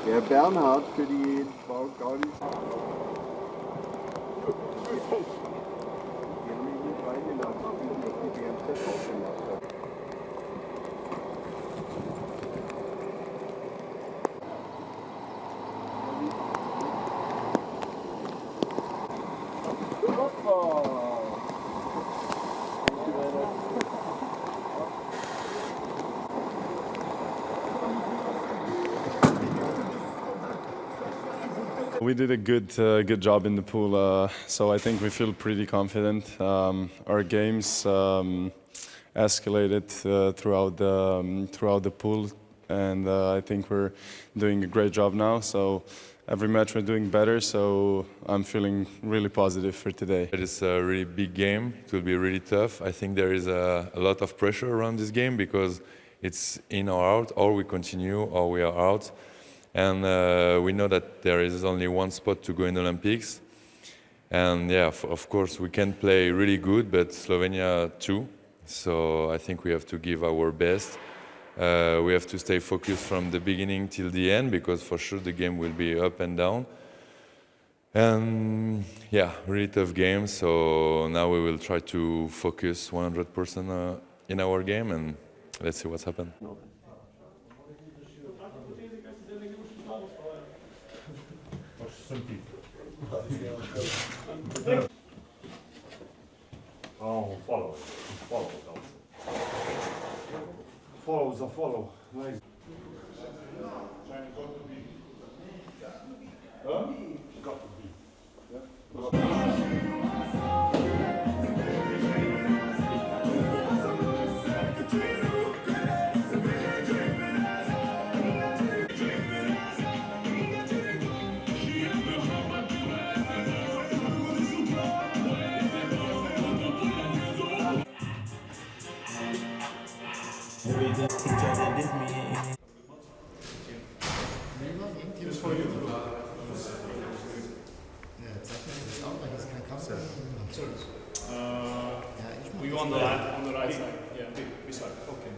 Der Bernhard für die Frau Gaudi. We did a good job in the pool, so I think we feel pretty confident. Our games escalated throughout the pool, and I think we're doing a great job now. So every match we're doing better. So I'm feeling really positive for today. It is a really big game. It will be really tough. I think there is a lot of pressure around this game because it's in or out, or we continue or we are out. And we know that there is only one spot to go in the Olympics. And yeah, of course, we can play really good, but Slovenia too. So I think we have to give our best. We have to stay focused from the beginning till the end, because for sure the game will be up and down. And yeah, really tough game. So now we will try to focus 100% in our game, and let's see what's happened. Oh, follow. Follow the follow. Nice. Got to be. We go on the right side. Yeah, this side. Okay.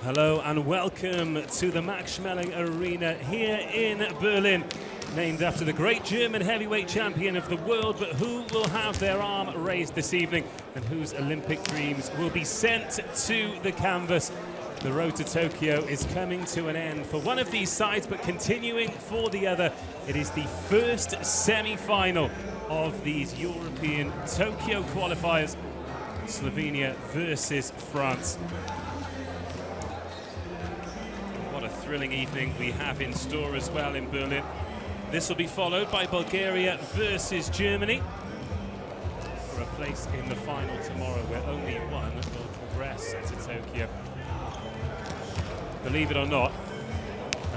Hello and welcome to the Max Schmeling Arena here in Berlin, named after the great German heavyweight champion of the world, but who will have their arm raised this evening and whose Olympic dreams will be sent to the canvas. The road to Tokyo is coming to an end for one of these sides, but continuing for the other. It is the first semi-final of these European Tokyo qualifiers, Slovenia versus France. What a thrilling evening we have in store as well in Berlin. This will be followed by Bulgaria versus Germany for a place in the final tomorrow, where only one will progress to Tokyo. Believe it or not,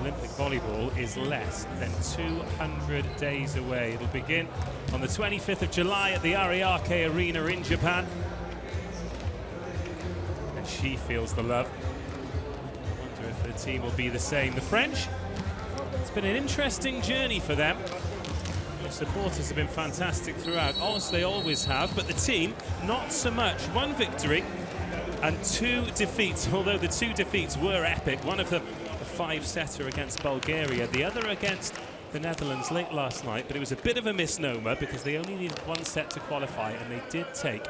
Olympic volleyball is less than 200 days away. It'll begin on the 25th of July at the Ariake Arena in Japan. And she feels the love. I wonder if the team will be the same. The French, it's been an interesting journey for them. The supporters have been fantastic throughout, as they always have, but the team, not so much. One victory and 2 defeats, although the 2 defeats were epic. One of them a 5-setter against Bulgaria, the other against the Netherlands late last night, but it was a bit of a misnomer because they only needed 1 set to qualify, and they did take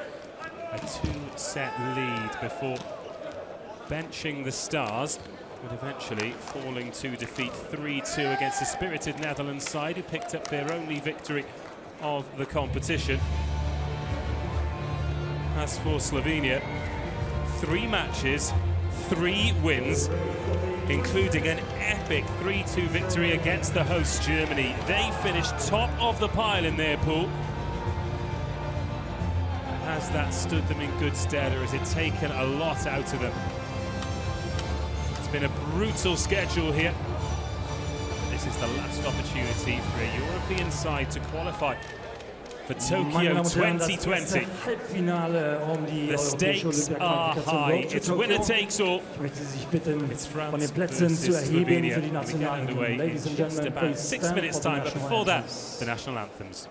a 2-set lead before benching the Stars, but eventually falling to defeat 3-2 against the spirited Netherlands side, who picked up their only victory of the competition. As for Slovenia, 3 matches, 3 wins, including an epic 3-2 victory against the host Germany. They finished top of the pile in their pool. Has that stood them in good stead, or has it taken a lot out of them? It's been a brutal schedule here. This is the last opportunity for a European side to qualify for Tokyo 2020. The stakes are high. It's winner takes all. It's France versus Slovenia. We get underway in just about 6 minutes' time, but before that, the national anthems.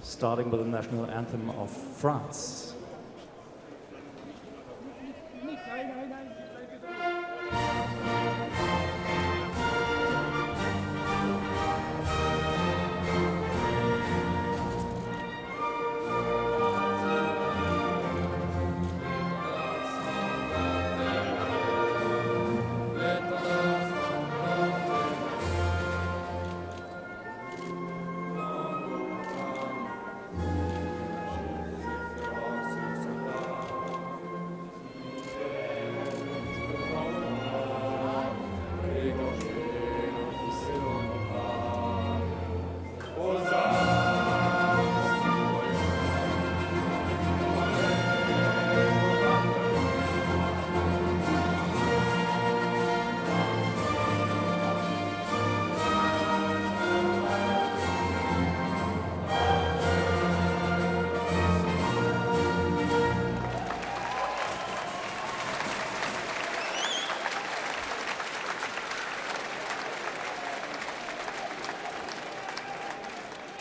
Starting with the national anthem of France.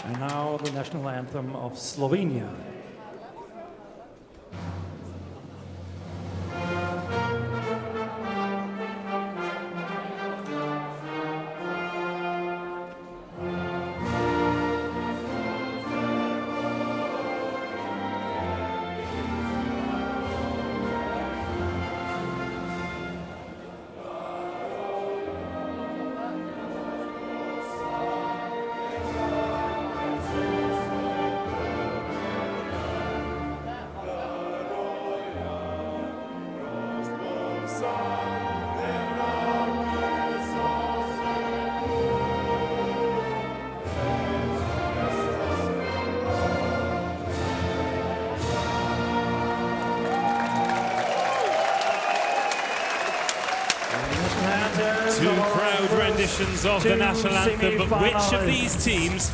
And now the national anthem of Slovenia. Two proud renditions of the national anthem, but which of these teams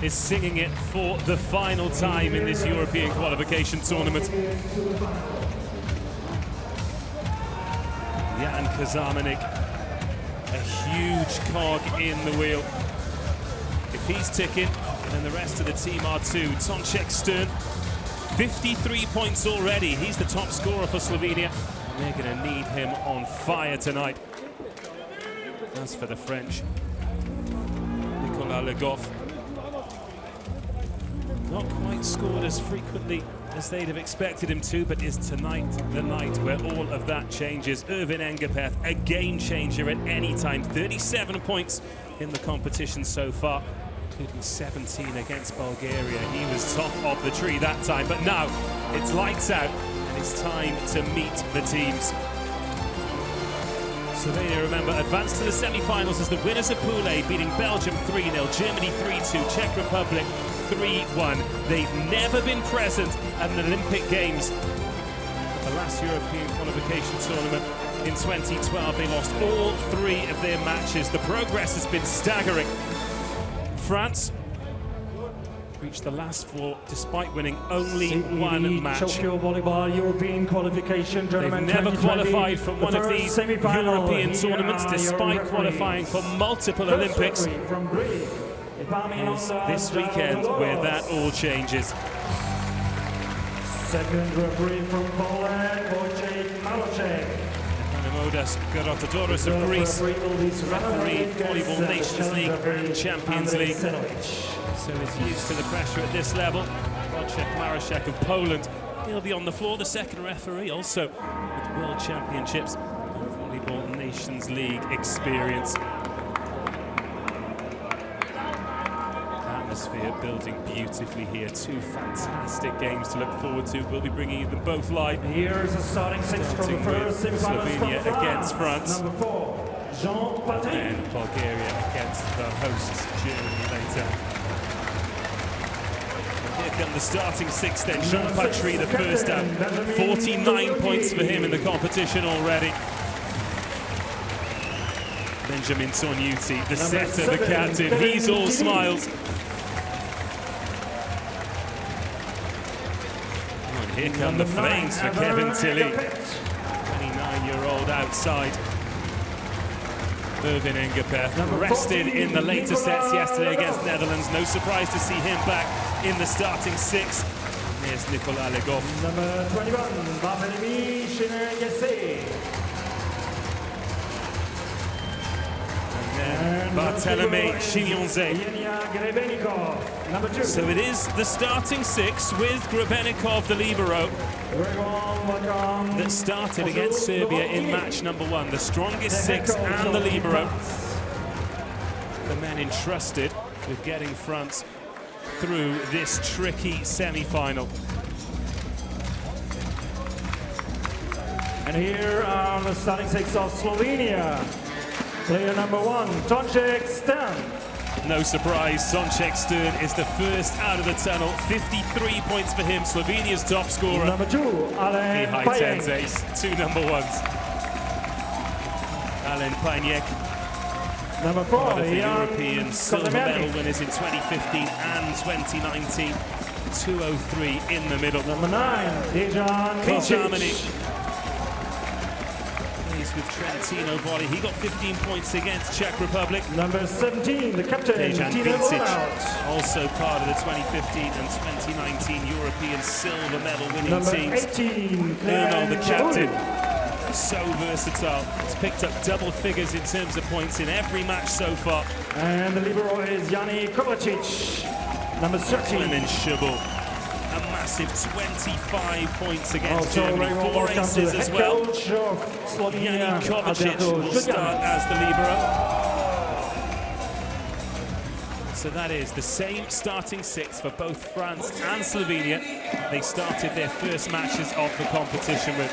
is singing it for the final time in this European qualification tournament? Jan Kazamanik, a huge cog in the wheel. If he's ticking, then the rest of the team are too. Tonček Stern, 53 points already. He's the top scorer for Slovenia. And they're going to need him on fire tonight. As for the French, Nicolas Legov not quite scored as frequently as they'd have expected him to, but is tonight the night where all of that changes. Irvin Engapeth, a game changer at any time. 37 points in the competition so far, including 17 against Bulgaria. He was top of the tree that time, but now it's lights out and it's time to meet the teams. Slovenia, remember, advanced to the semi-finals as the winners of Pool A, beating Belgium 3-0, Germany 3-2, Czech Republic 3-1. They've never been present at an Olympic Games. The last European qualification tournament in 2012, they lost all 3 of their matches. The progress has been staggering. France reached the last 4 despite winning only CEV 1 match. Tokyo Volleyball European Qualification Tournament. They've never qualified for one of these European tournaments despite qualifying for multiple Olympics. From Greece, This weekend where that all changes. Second referee from Poland, Wojciech Malocek. Modas Garotadoros of Greece, referee Volleyball Nations League and Champions League. So he's used to the pressure at this level. Wojciech Maraszek of Poland, he'll be on the floor, the second referee, also with World Championships and Volleyball Nations League experience. Atmosphere building beautifully here. 2 fantastic games to look forward to. We'll be bringing them both live. Here's a starting 6 from the first semi-finals. Slovenia against France. Number 4, Jean Paty. And Bulgaria against the hosts, Germany later. And here come the starting 6 then. Jean Patry, the first out. 49 points for him in the competition already. Benjamin Tornuti, the setter, the captain. He's all smiles. Here come the flames for Kevin Tilley, 29-year-old outside. Irvin Engapeth rested in the later sets yesterday against Netherlands. No surprise to see him back in the starting 6. There's Nicolas Legov. Number 21, Barthélemy Chineyese. Barthélemy Chineyese. Number 2. So it is the starting 6 with Grebenikov, the libero, that started against Serbia in match number 1. The strongest 6 and the libero. The men entrusted with getting France through this tricky semi-final. And here are the starting 6 of Slovenia. Player number 1, Tonček Stan. No surprise, Tonček Stern is the first out of the tunnel. 53 points for him, Slovenia's top scorer. Number 2, He Alen high-tens Pajek. ace, 2 number 1s. Alen Pajek, Number 4, one of the Jan European silver medal Kolemernik. winners in 2015 and 2019. 203 in the middle. Number 9, Dejan Kozamani. Vincic. He's with Trentino Volley. He got 15 points against Czech Republic. Number 17, the captain, Dejan Tino Vincic, Bonaut. also part of the 2015 and 2019 European silver medal winning Number teams. 18, Erno, the Clement captain, Giroud. so versatile. He's picked up double figures in terms of points in every match so far. And the libero is Yanni Kovacic. Number 13. Clement Giroud, a massive 25 points against Also, Germany. 4 aces as well. coach of Slovenia, Yanni Kovacic Alberto will start Julian. as the libero. So that is the same starting 6 for both France and Slovenia. They started their first matches of the competition with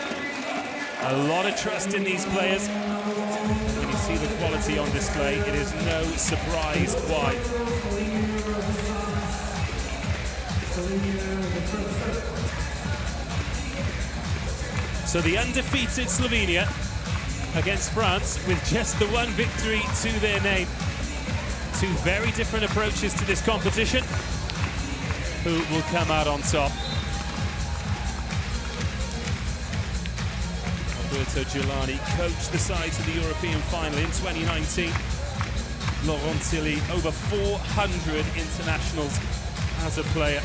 a lot of trust in these players. When you see the quality on display, it is no surprise why. So the undefeated Slovenia against France with just the 1 victory to their name. 2 very different approaches to this competition. Who will come out on top? Alberto Giuliani coached the side to the European final in 2019. Laurent Tilly, over 400 internationals as a player.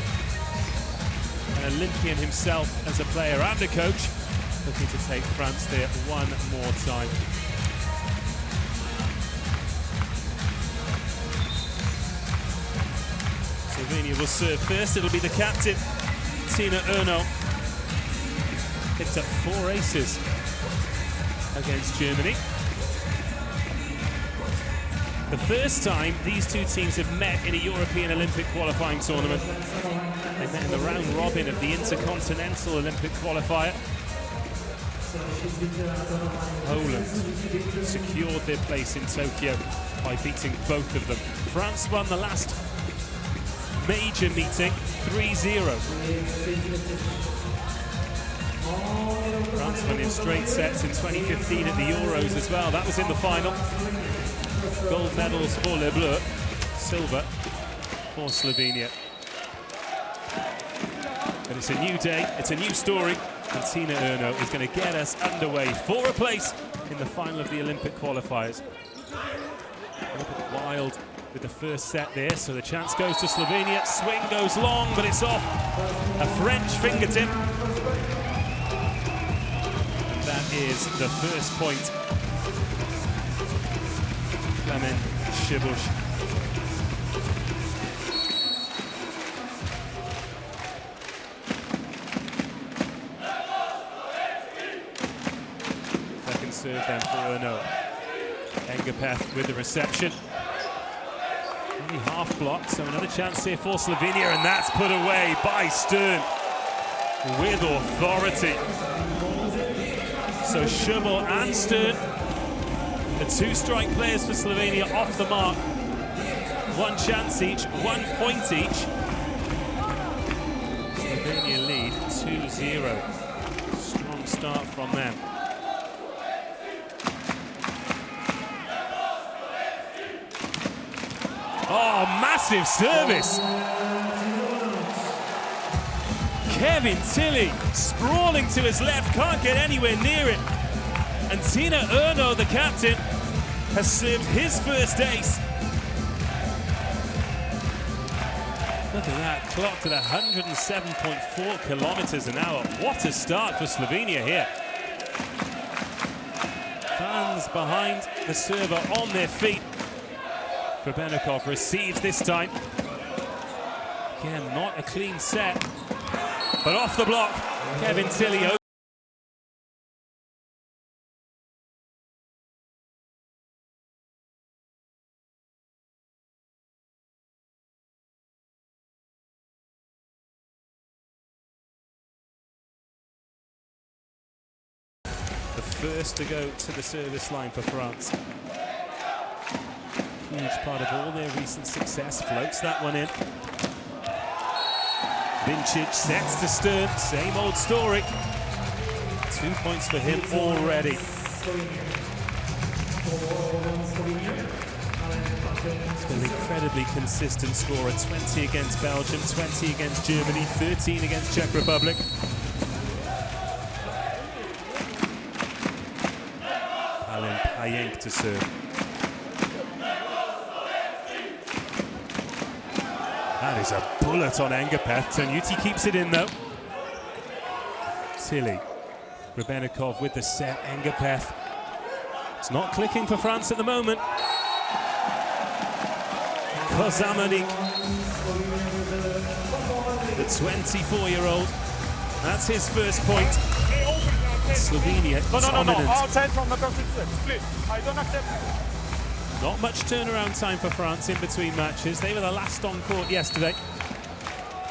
an Olympian himself as a player and a coach, looking to take France there one more time. Slovenia will serve first. It'll be the captain, Tina Erno. Picked up 4 aces against Germany. The first time these two teams have met in a European Olympic qualifying tournament. They met in the round robin of the Intercontinental Olympic qualifier. Poland secured their place in Tokyo by beating both of them. France won the last major meeting 3-0. France won in straight sets in 2015 at the Euros as well. That was in the final. Gold medals for Les Bleus, silver for Slovenia. But it's a new day, it's a new story, and Tina Erno is going to get us underway for a place in the final of the Olympic qualifiers. A little bit wild with the first set there, so the chance goes to Slovenia. Swing goes long, but it's off a French fingertip. And that is the first point. Clement Shibush. Second serve then for Erno. Engapeth with the reception. Only half blocked, so another chance here for Slovenia, and that's put away by Stern with authority. So Schimmel and Stern, the 2 strike players for Slovenia, off the mark. 1 chance each, 1 point each. Slovenia lead 2-0. Strong start from them. Oh, massive service! Kevin Tilley sprawling to his left, can't get anywhere near it. And Tina Erno, the captain, has served his first ace. Look at that, clocked at 107.4 kilometers an hour. What a start for Slovenia here. Fans behind the server on their feet. Krebenikov receives this time. Again, not a clean set, but off the block, Kevin Tilley. The first to go to the service line for France. Huge part of all their recent success, floats that one in. Vincic sets to Stern, same old story. 2 points for him already. He's been an incredibly consistent scorer, 20 against Belgium, 20 against Germany, 13 against Czech Republic. Alan Payenk to serve. That is a bullet on Engapeth. Tanuti keeps it in though. Tilly. Krebenikov with the set. Engapeth. It's not clicking for France at the moment. Kozamanik, the 24-year-old. That's his first point. Slovenia dominant. Outside from the split. I don't accept it. Not much turnaround time for France in between matches. They were the last on court yesterday.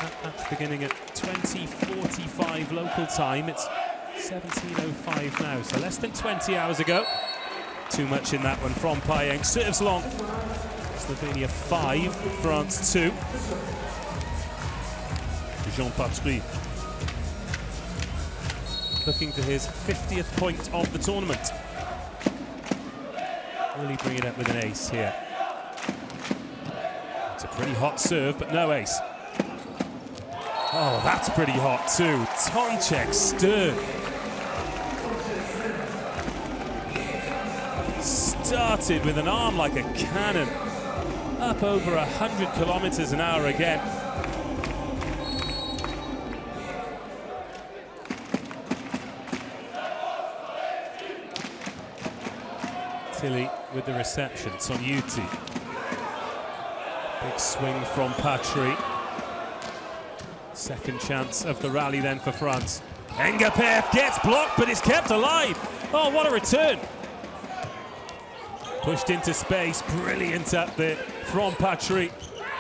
That match beginning at 20:45 local time. It's 17:05 now, so less than 20 hours ago. Too much in that one from Payenk. Serves long. Slovenia 5, France 2. Jean Patry looking for his 50th point of the tournament. Really bring it up with an ace here. It's a pretty hot serve, but no ace. Oh, that's pretty hot too. Tonček Stern. Started with an arm like a cannon. Up over 100 kilometers an hour again. Tilly with the reception. It's on Uti. Big swing from Patry. Second chance of the rally then for France. Engapeth gets blocked, but it's kept alive. Oh, what a return. Pushed into space, brilliant up there from Patry.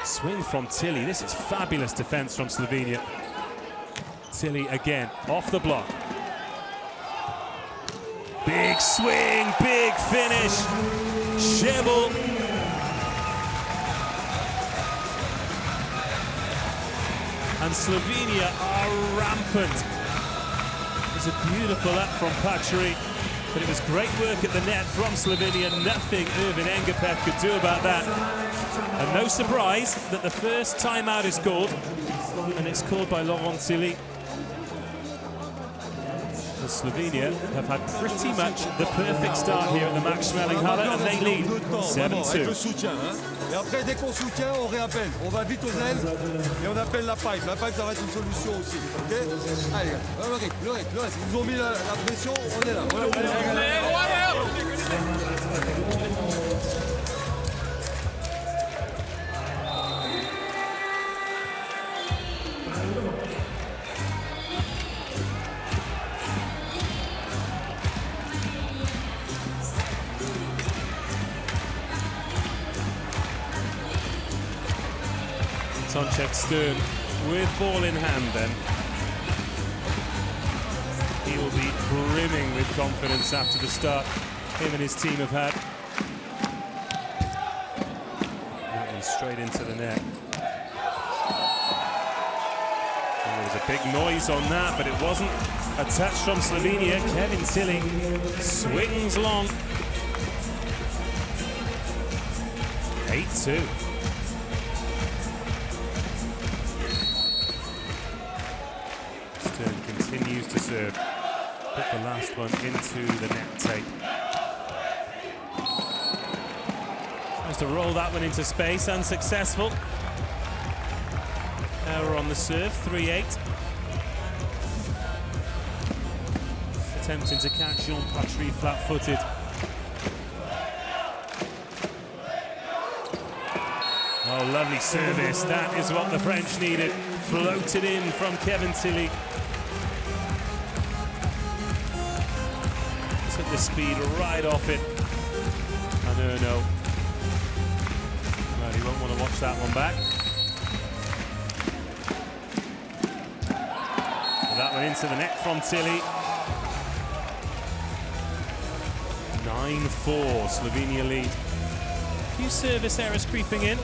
Swing from Tilly. This is fabulous defense from Slovenia. Tilly again, off the block. Big swing, big finish. Shebel. And Slovenia are rampant. It was a beautiful up from Patry, but it was great work at the net from Slovenia. Nothing Irvin Engapeth could do about that. And no surprise that the first timeout is called, and it's called by Laurent Tilly. Slovenia have had pretty much the perfect start here at the Max Schmeling-Halle, and they lead 7-2. Et après, dès qu'on soutient, on réappelle. On va vite aux ailes et on appelle la pipe. La pipe, ça va être une solution aussi. Ok? Allez, le rythme. Ils nous ont mis la pression, on est là. Sonchek Stern with ball in hand then. He will be brimming with confidence after the start him and his team have had. That one straight into the net. And there was a big noise on that, but it wasn't a touch from Slovenia. Kevin Tilly swings long. 8-2. Stern continues to serve. Put the last one into the net tape. Tries to roll that one into space, unsuccessful. Error on the serve, 3-8. Attempting to catch Jean Patry flat-footed. Oh, lovely service. That is what the French needed. Floated in from Kevin Tilly. Took the speed right off it. And no. Well, he won't want to watch that one back. And that one into the net from Tilly. 9-4, Slovenia lead. A few service errors creeping in.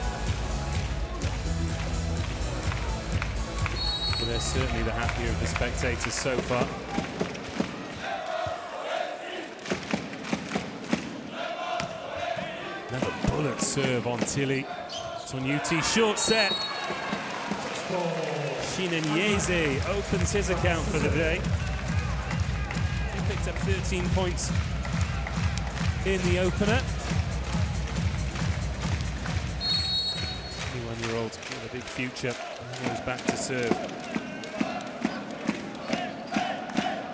But they're certainly the happier of the spectators so far. Another bullet serve on Tilly. It's on UT, short set. Shinenyeze opens his account for the day. He picked up 13 points in the opener. 21-year-old with a big future. Goes back to serve.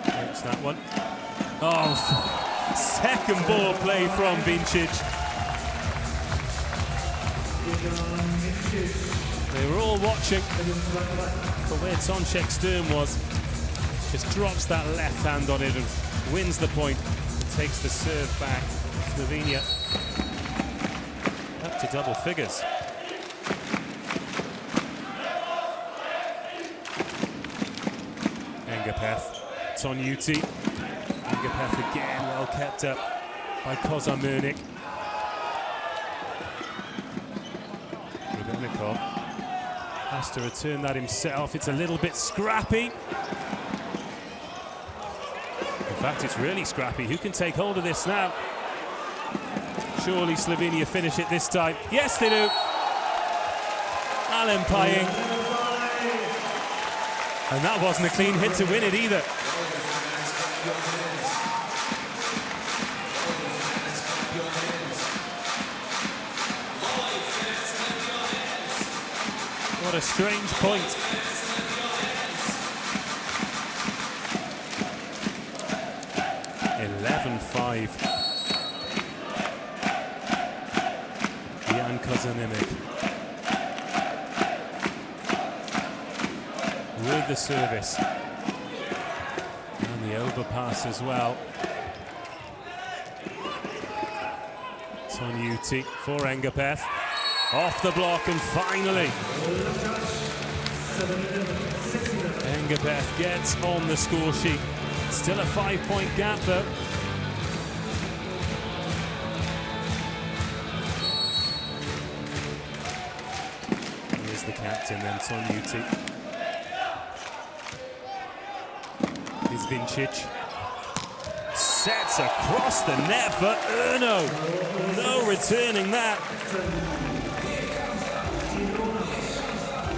Makes that one. Oh, second ball play from Vincic. They were all watching for where Sonchek Stern was. Just drops that left hand on it and wins the point. Takes the serve back. Slovenia up to double figures. Engapeth. It's on UT. Engapeth again, well kept up by Kozar Murnik. Rubenikov has to return that himself. It's a little bit scrappy. In fact, it's really scrappy. Who can take hold of this now? Surely Slovenia finish it this time. Yes, they do. Alan Pying. And that wasn't a clean hit to win it either. What a strange point. Kozanimic with the service. And the overpass as well. Tonyuti for Engapeth. Off the block and finally Engapeth gets on the score sheet. Still a 5-point gap though. Here's the captain then, Tonyuti. Here's Vincic. Sets across the net for Erno. No returning that.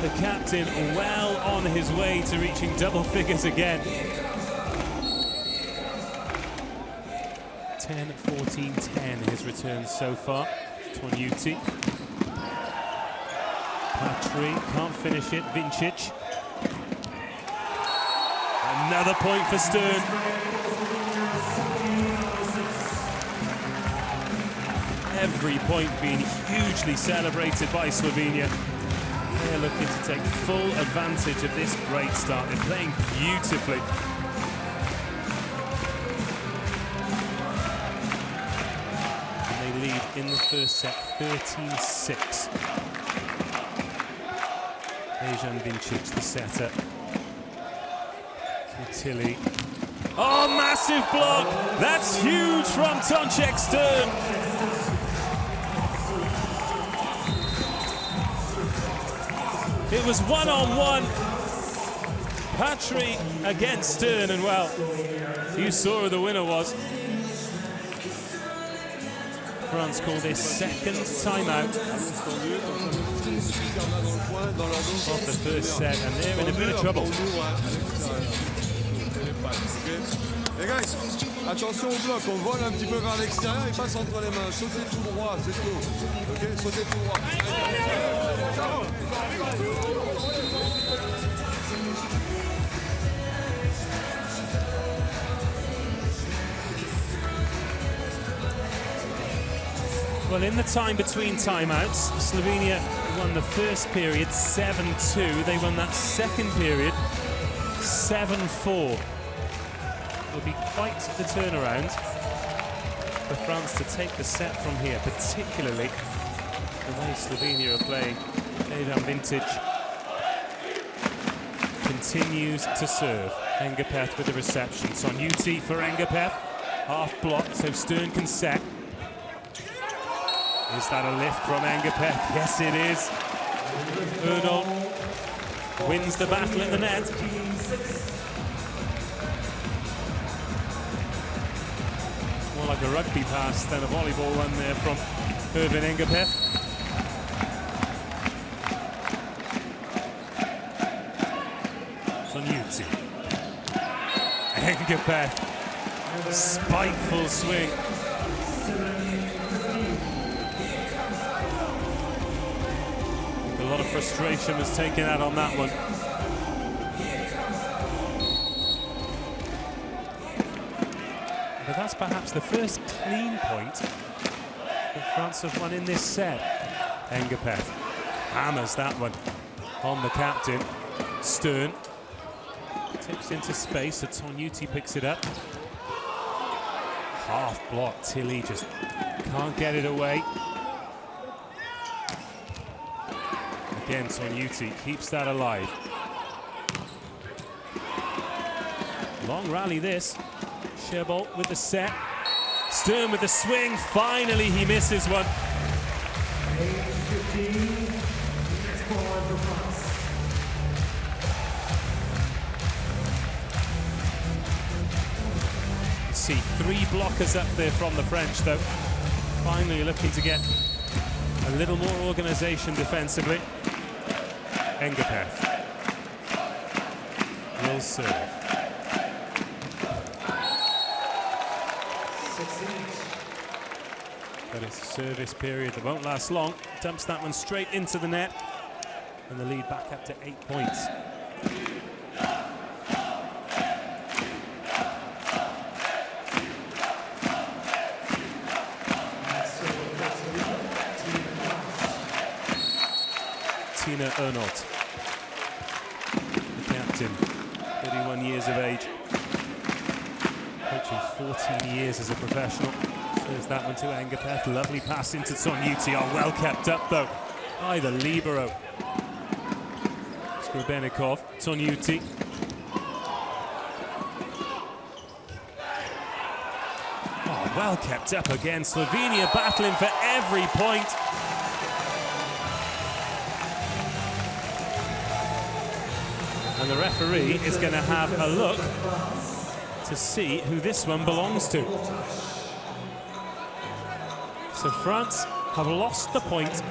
The captain well on his way to reaching double figures again. 10-14-10 his return so far. Tonyuti. Patry can't finish it. Vincic. Another point for Stern. Every point being hugely celebrated by Slovenia. They're looking to take full advantage of this great start. They're playing beautifully. And they lead in the first set 13-6. Dejan Vincic, the setter. Tilly. Oh, massive block! That's huge from Tonček Stern. It was one-on-one. Patry against Stern, and well, you saw who the winner was. France called their second timeout of the first set, and they're in a bit of trouble. Les gars, attention au bloc, on vole un petit peu vers l'extérieur, il passe entre les mains, sautez tout droit, c'est tout. Ok, sautez tout droit. Well, in the time between timeouts, Slovenia won the first period 7-2. They won that second period 7-4. Will be quite the turnaround for France to take the set from here, particularly the way Slovenia are playing. Dejan Vincic continues to serve. Engapeth with the reception. Tonyuti for Engapeth. Half block, so Stern can set. Is that a lift from Engapeth? Yes, it is. Erdal wins the battle in the net. More like a rugby pass than a volleyball one there from Ervin Engapeth. Tonyuti. Engapeth. Spiteful swing. A lot of frustration was taken out on that one. But that's perhaps the first clean point that France have won in this set. Engapeth hammers that one on the captain. Stern tips into space, so Tonyuti picks it up. Half block, Tilly just can't get it away. Again, Tonyuti keeps that alive. Long rally this. Sherbolt with the set. Stern with the swing. Finally, he misses one. You see 3 blockers up there from the French, though. Finally looking to get a little more organisation defensively. Engapeth will serve. But it's a service period that won't last long. Dumps that one straight into the net. And the lead back up to 8 points. Valentina Ernott, the captain, 31 years of age, coaching 14 years as a professional. There's that one to Engapeth. Lovely pass into Tsonyuti. Oh, well kept up though by the libero. Skrubenikov, Tsonyuti. Oh, well kept up again. Slovenia battling for every point. And the referee is going to have a look to see who this one belongs to. So France have lost the point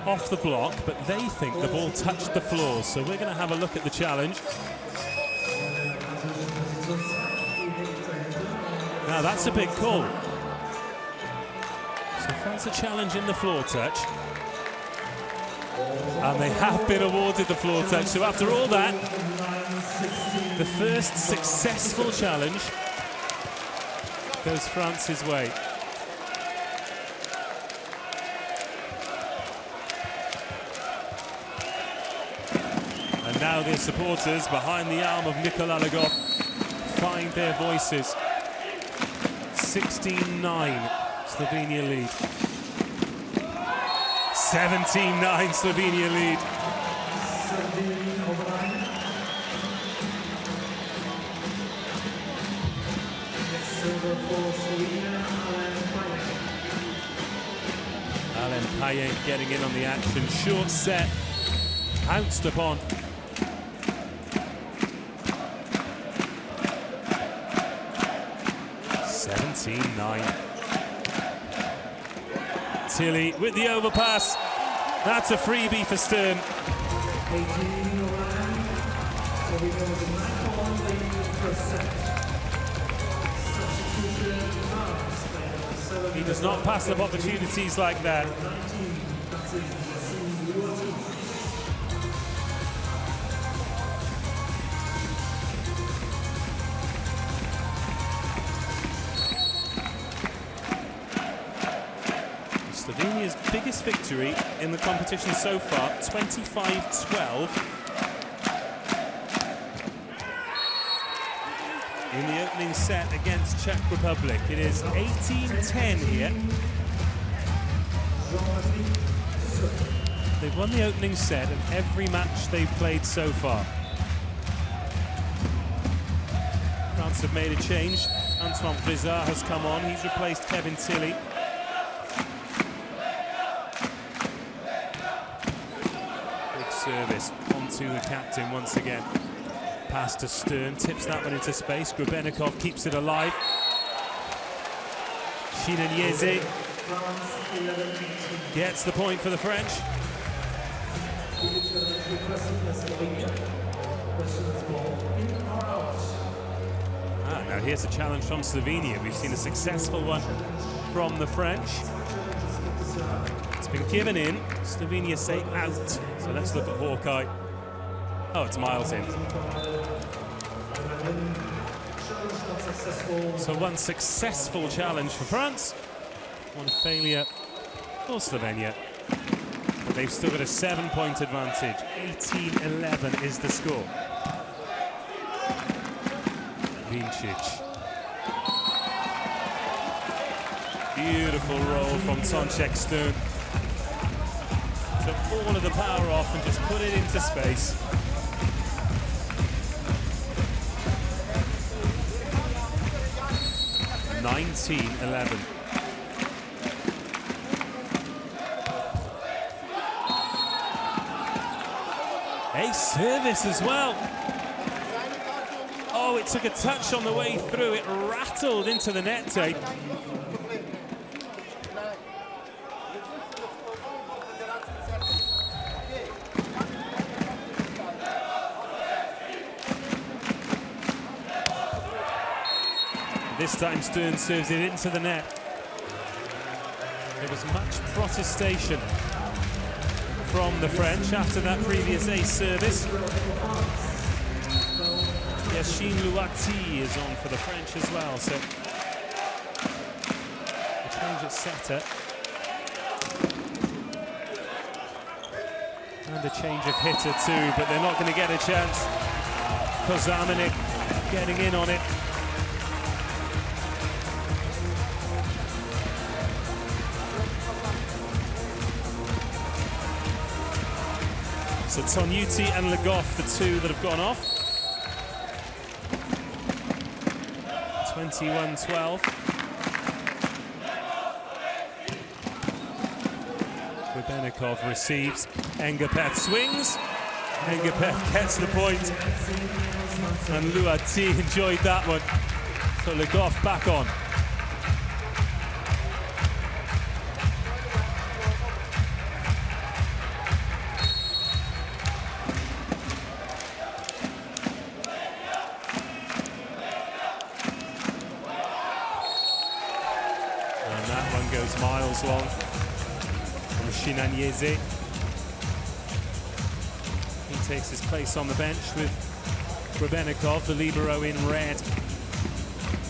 off the block, but they think the ball touched the floor. So we're going to have a look at the challenge. Now that's a big call. So France are challenging the floor touch. And they have been awarded the floor touch. So after all that, the first successful challenge goes France's way. And now their supporters behind the arm of Nikola Legov find their voices. 16-9, Slovenia lead. 17-9, Slovenia lead. Alen Payen getting in on the action. Short set, pounced upon. Tilly with the overpass. That's a freebie for Stern. He does not pass up opportunities like that. Slovenia's biggest victory in the competition so far, 25-12. In the opening set against Czech Republic. It is 18-10 here. They've won the opening set of every match they've played so far. France have made a change. Antoine Brizard has come on. He's replaced Kevin Tilly. Service onto the captain once again. Pass to Stern, tips that one into space. Skrubenikov keeps it alive. Shinanyeze gets the point for the French. Now here's a challenge from Slovenia. We've seen a successful one from the French. It's been given in. Slovenia say out. So let's look at Hawkeye. Oh, it's miles in. So one successful challenge for France, one failure for Slovenia. But they've still got a 7-point advantage. 18-11 is the score. Vincic. Beautiful roll from Tonček Stern. Took all of the power off and just put it into space. (19-11). A service as well. Oh, it took a touch on the way through. It rattled into the net tape. This time Stern serves it into the net. There was much protestation from the French after that previous ace service. Yashin Louati is on for the French as well, so a change at setter. And a change of hitter too, but they're not going to get a chance. Kozamenik getting in on it. So Tonyuti and Legoff, the two that have gone off. 21-12. Rubenikov receives. Engapeth swings. Engapeth gets the point. And Luati enjoyed that one. So Legoff back on. And that one goes miles long from Shinanyeze. He takes his place on the bench with Rubenikov, the libero in red,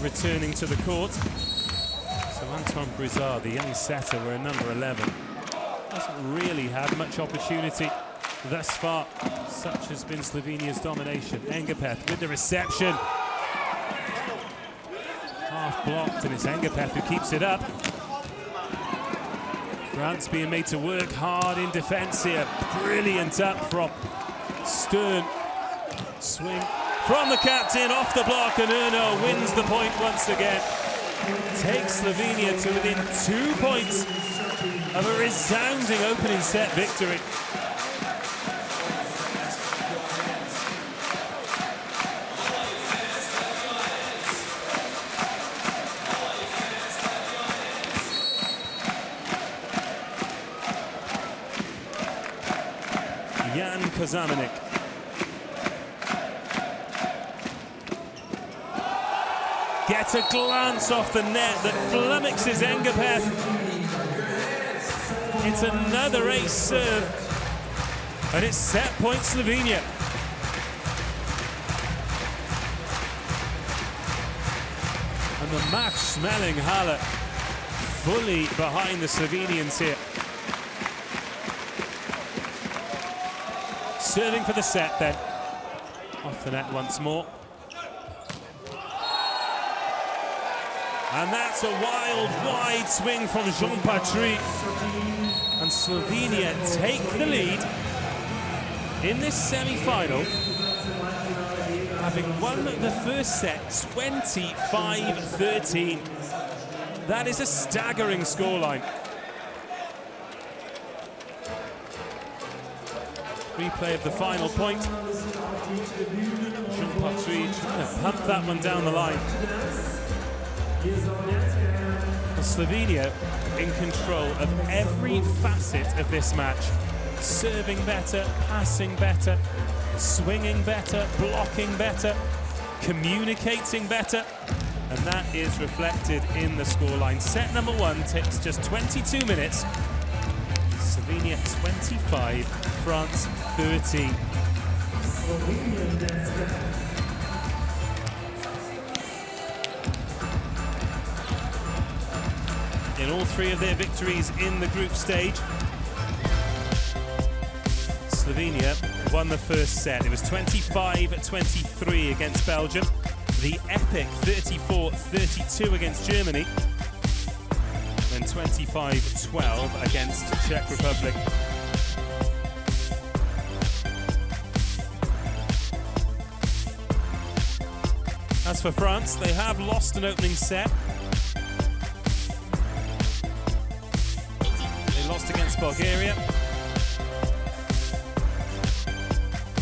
returning to the court. So Anton Brizard, the young setter, we're number 11. Hasn't really had much opportunity thus far. Such has been Slovenia's domination. Engapeth with the reception. Half blocked, and it's Engapeth who keeps it up. France being made to work hard in defense here. Brilliant up from Stern. Swing from the captain, off the block, and Erno wins the point once again. Takes Slovenia to within 2 points of a resounding opening set victory. Jan Kozamenik. Gets a glance off the net that flummoxes Engapeth. It's another ace serve, and it's set point Slovenia. And the match-smelling Halle fully behind the Slovenians here. Serving for the set then. Off the net once more. And that's a wild, wide swing from Jean-Patry. And Slovenia take the lead in this semi-final, having won the first set 25-13. That is a staggering scoreline. Replay of the final point. Jean-Patry trying to pump that one down the line. Slovenia in control of every facet of this match. Serving better, passing better, swinging better, blocking better, communicating better. And that is reflected in the scoreline. Set number 1 takes just 22 minutes. Slovenia 25, France 13. In all 3 of their victories in the group stage, Slovenia won the first set. It was 25-23 against Belgium, the epic 34-32 against Germany, and 25-12 against Czech Republic. As for France, they have lost an opening set. Lost against Bulgaria.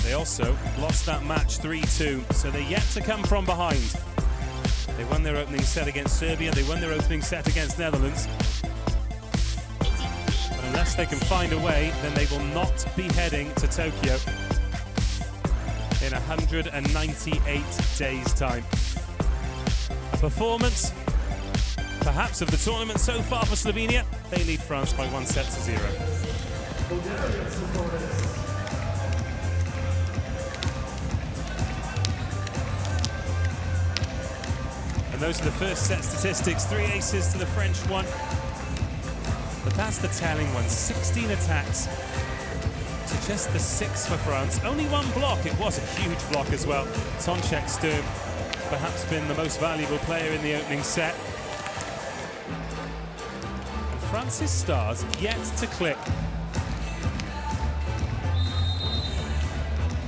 They also lost that match 3-2, so they're yet to come from behind. They won their opening set against Serbia, they won their opening set against Netherlands. But unless they can find a way, then they will not be heading to Tokyo in 198 days' time. A performance, perhaps of the tournament so far for Slovenia. They lead France by 1-0. And those are the first set statistics. 3 aces to the French 1. But that's the telling one. 16 attacks So just the 6 for France. Only one block. It was a huge block as well. Tonček Stern, perhaps been the most valuable player in the opening set. And France's stars yet to click.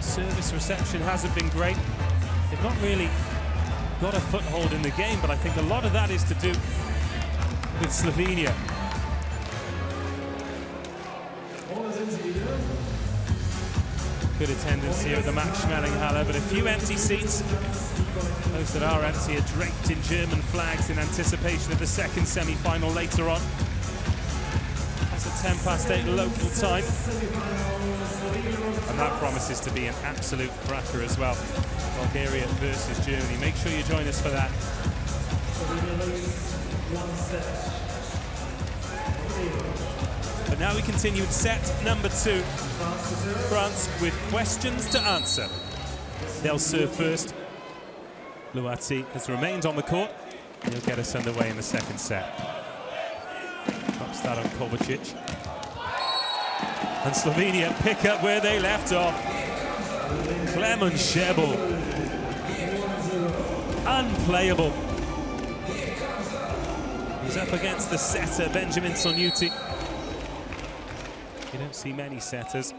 Service reception hasn't been great. They've not really got a foothold in the game, but I think a lot of that is to do with Slovenia. Good attendance here at the Max Schmeling-Halle, but a few empty seats. Those that are empty are draped in German flags in anticipation of the second semi-final later on. That's at 8:10 local time. And that promises to be an absolute cracker as well. Bulgaria versus Germany. Make sure you join us for that. But now we continue with set number 2. France with questions to answer. They'll serve first. Luati has remained on the court. He'll get us underway in the second set. Pops that on Kovacic. And Slovenia pick up where they left off. Klemen Šebel. Unplayable. He's up against the setter, Benjamin Sonuti. You don't see many setters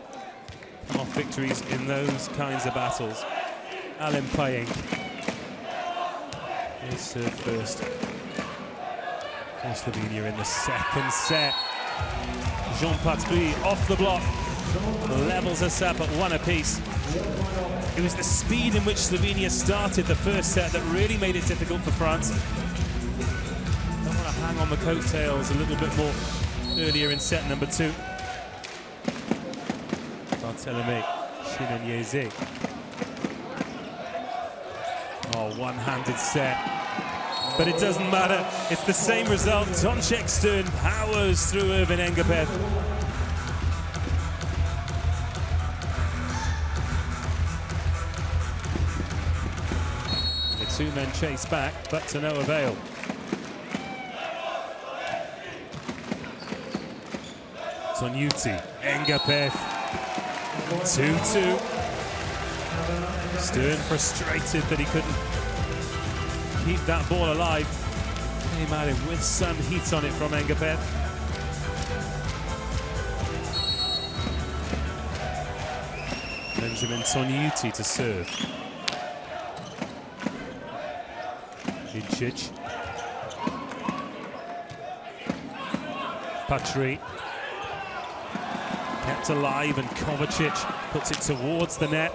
come off victories in those kinds of battles. Alim Payeng. He'll serve first. For Slovenia in the second set. Jean Patry off the block. Levels us up at 1 apiece. It was the speed in which Slovenia started the first set that really made it difficult for France. Don't want to hang on the coattails a little bit more earlier in set number 2. Barthelemy Chinanyeze. Oh, one-handed set. But it doesn't matter. It's the same result. Tonček Stern powers through Irvin Engapeth. The two men chase back, but to no avail. Sonuti, Engapeth. 2-2. Stern frustrated that he couldn't keep that ball alive. Came at him with some heat on it from Engapeth. Benjamin Sonuti to serve. Vincic. Patry. Kept alive, and Kovacic puts it towards the net.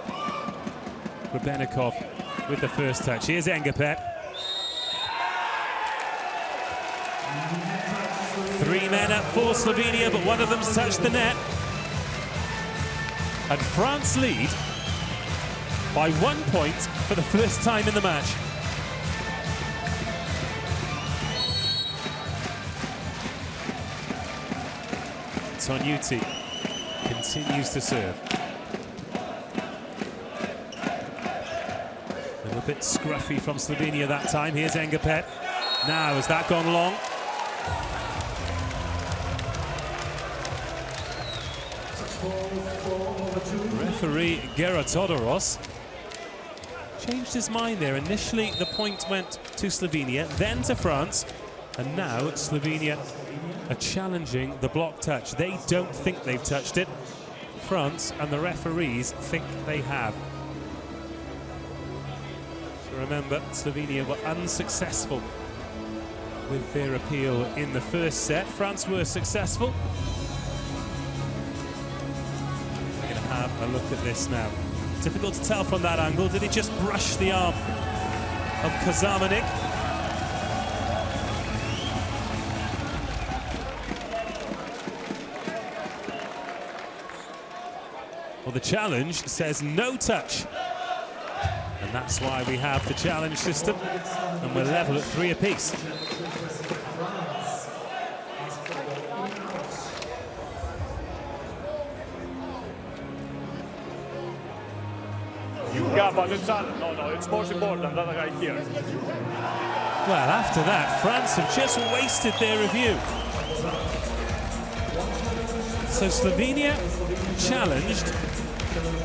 Rubenikov with the first touch. Here's Engapeth. 3 men up for Slovenia, but one of them's touched the net. And France lead by 1 point for the first time in the match. Sonuti continues to serve. A little bit scruffy from Slovenia that time. Here's Engapeth. Now, has that gone long? Referee Geratodoros changed his mind there. Initially, the point went to Slovenia, then to France, and now Slovenia are challenging the block touch. They don't think they've touched it. France and the referees think they have. So remember, Slovenia were unsuccessful with their appeal in the first set. France were successful. We're going to have a look at this now. Difficult to tell from that angle. Did he just brush the arm of Kazamanik? Well, the challenge says no touch. And that's why we have the challenge system. And we're level at 3 apiece. Yeah, but it's no, it's most important that I hear. Well, after that, France have just wasted their review. So Slovenia challenged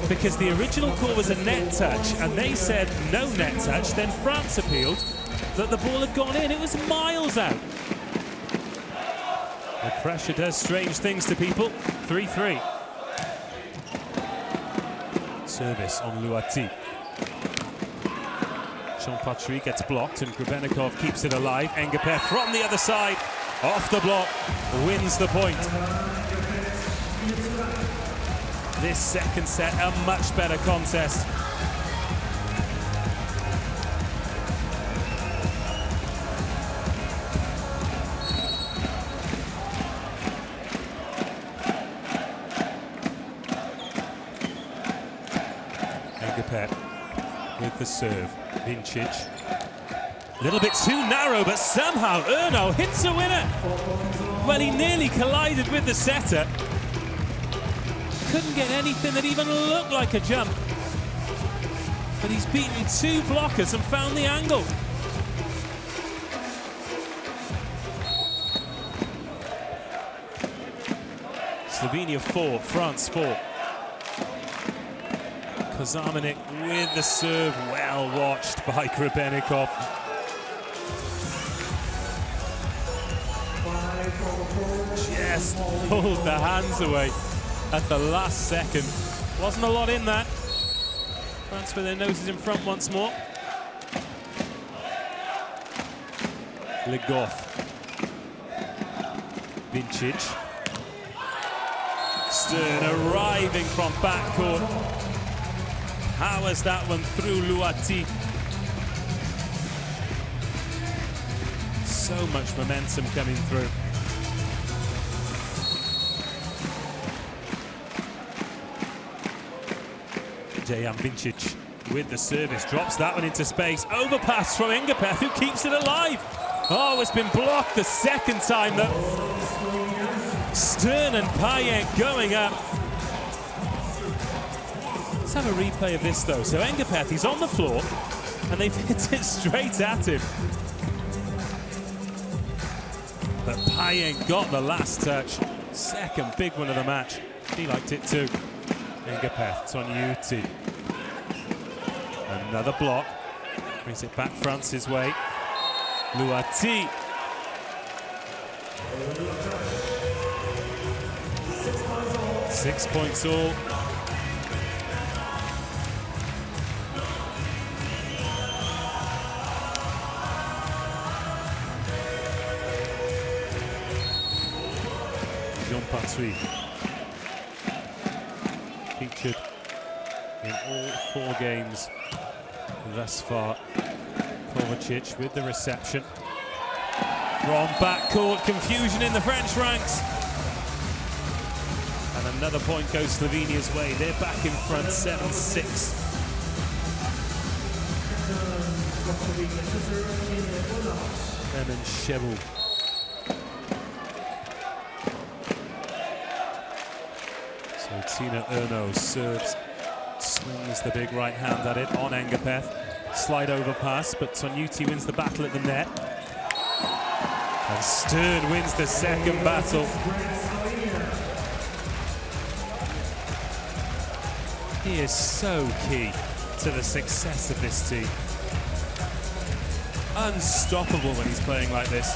because the original call was a net touch and they said no net touch. Then France appealed that the ball had gone in. It was miles out. The pressure does strange things to people. 3-3. Service on Luati. Jean-Patrick gets blocked and Grebenikov keeps it alive. Engapeth from the other side, off the block, wins the point. This second set, a much better contest. Engapeth with the serve. Vincic. A little bit too narrow, but somehow Erno hits a winner. Well, he nearly collided with the setter. Couldn't get anything that even looked like a jump. But he's beaten two blockers and found the angle. Slovenia 4, France 4. Kozamanik with the serve, well watched by Grebenikov. Just pulled the hands away at the last second. Wasn't a lot in that. France with their noses in front once more. Le Goff. Vincic. Stern arriving from backcourt. Powers that one through Luati. So much momentum coming through. Dejan Vincic with the service, drops that one into space. Overpass from Engapeth, who keeps it alive. Oh, it's been blocked the second time though. Stern and Payet going up. Let's have a replay of this though. So Engapeth, he's on the floor and they've hit it straight at him. But Payet got the last touch. Second big one of the match. He liked it too. Engapeth, Tonyuti. Another block. Brings it back France's way. Luati. Six points all. Jean-Patrick. Featured in all 4 games thus far. Kovacic with the reception. From backcourt, confusion in the French ranks. And another point goes Slovenia's way. They're back in front, 7-6. Emin Shebu. So Tina Erno serves, swings the big right hand at it on Engapeth. Slide over pass, but Tonyuti wins the battle at the net. And Stern wins the second battle. He is so key to the success of this team. Unstoppable when he's playing like this.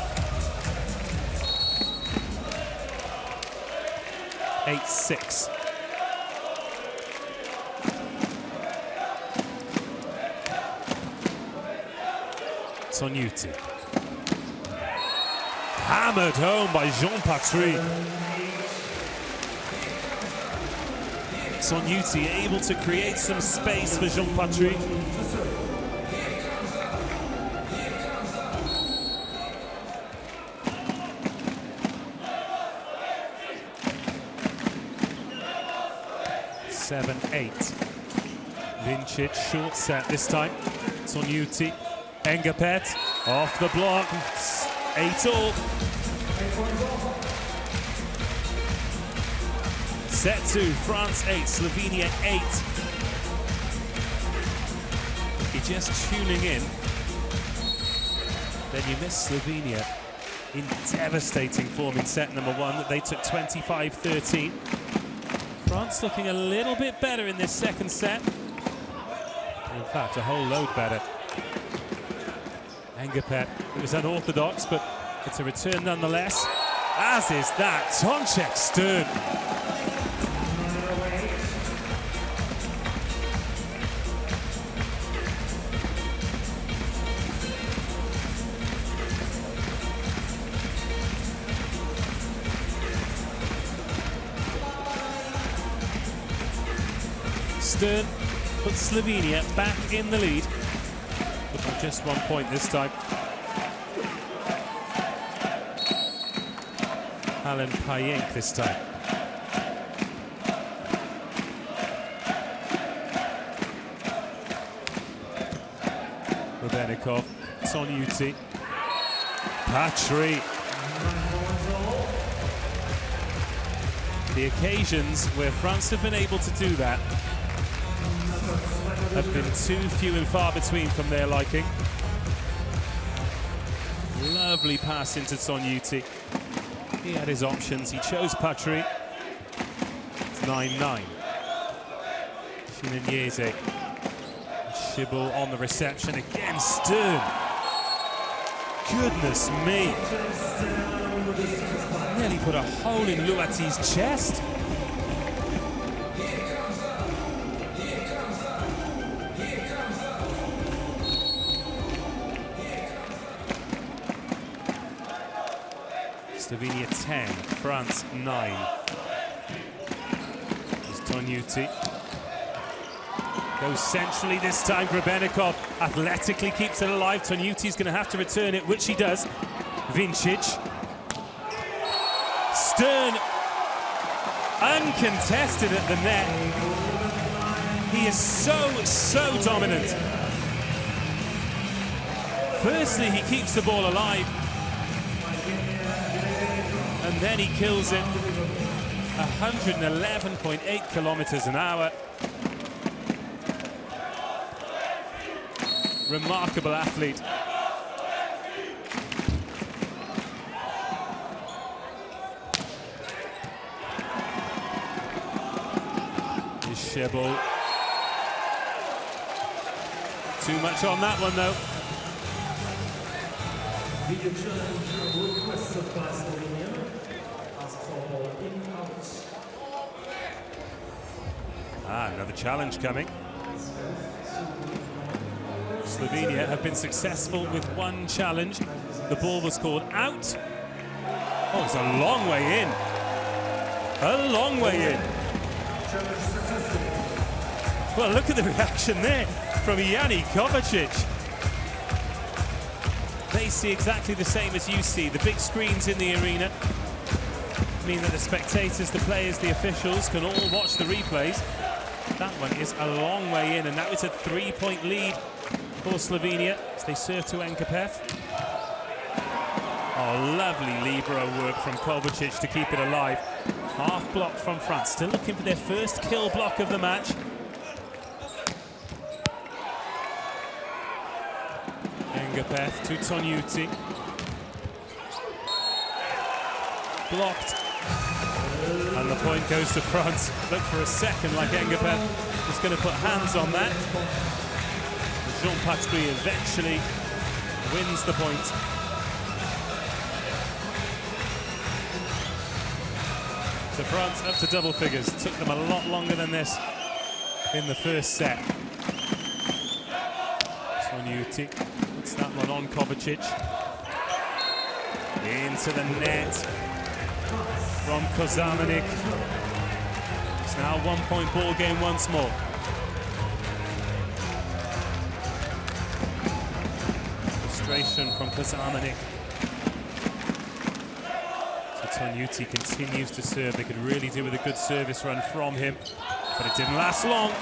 8-6. Tonyuti. Hammered home by Jean-Patrick. Tonyuti able to create some space for Jean-Patrick. Seven, 8. Vincic, short set this time. Tonyuti. Engapeth off the block. 8-all. Set 2, France 8, Slovenia 8. If you're just tuning in, then you miss Slovenia in devastating form in set number 1 that they took 25-13. France looking a little bit better in this second set. In fact, a whole load better. Engapet, it was unorthodox, but it's a return nonetheless. As is that Toncek Stern. Stern puts Slovenia back in the lead, but by just 1 point this time. Alan Payenk this time. Rubenikov, Tonyuti, Patry. The occasions where France have been able to do that have been too few and far between from their liking. Lovely pass into Tonyuti. He had his options, he chose Patry. It's 9-9. Shinanyeze. Shibble on the reception, again Stern. Goodness me. Nearly put a hole in Luati's chest. Slovenia 10, France 9. There's Tonyuti. Goes centrally this time, Grebenikov athletically keeps it alive. Tonyuti's going to have to return it, which he does. Vincic. Stern, uncontested at the net. He is so dominant. Firstly, he keeps the ball alive. And then he kills it. 111.8 kilometers an hour. Remarkable athlete. Is Shibble. Too much on that one though. Another challenge coming. Slovenia have been successful with one challenge. The ball was called out. Oh, it's a long way in. A long way in. Well, look at the reaction there from Jani Kovacic. They see exactly the same as you see. The big screens in the arena mean that the spectators, the players, the officials can all watch the replays. That one is a long way in, and now it's a 3-point lead for Slovenia as they serve to Engapeth. Oh, lovely libero work from Kovacic to keep it alive. Half block from France, still looking for their first kill block of the match. Engapeth to Tonyuti. Blocked. And the point goes to France. Look for a second like Engapeth is going to put hands on that. Jean Patry eventually wins the point. So France up to double figures. Took them a lot longer than this in the first set. Tonyuti puts that one on Kovacic. Into the net from Kozamanik. It's now a 1-point ball game once more. Frustration from Kozamanik. So Tonyuti continues to serve. They could really do with a good service run from him, but it didn't last long.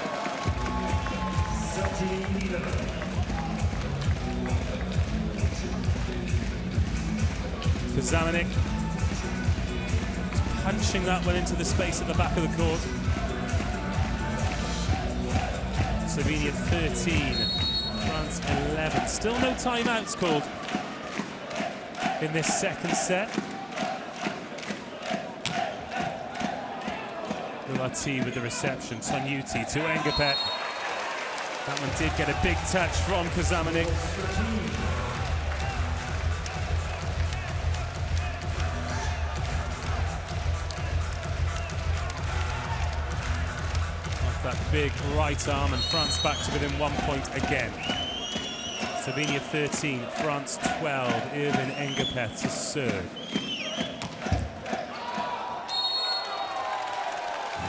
Kozamanik punching that one into the space at the back of the court. Slovenia 13, France 11. Still no timeouts called. in this second set. Luati with the reception, Tonyuti to Engapet. That one did get a big touch from Kazamanik. Off that big right arm, and France back to within 1 point again. Slovenia 13, France 12. Irvin Engapet to serve.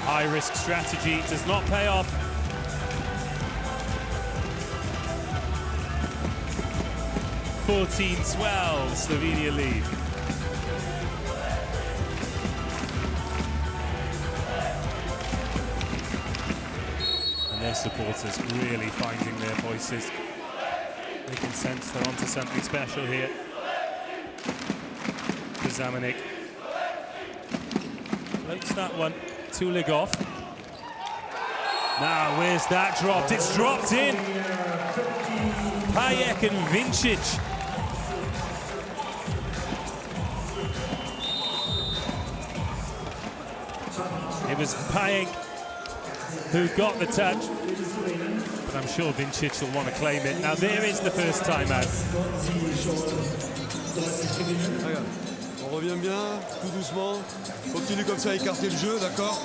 High-risk strategy does not pay off. (14-12), Slovenia lead. And their supporters really finding their voices. They can sense they're onto something special here. Kazamanik floats that one to Ligov. Now, where's that dropped? It's dropped in. Payek and Vincic. It was Payek who got the touch, but I'm sure Vincic will want to claim it. Now, there is the first timeout. On revient bien, tout doucement. Continue comme ça à écarter le jeu, d'accord?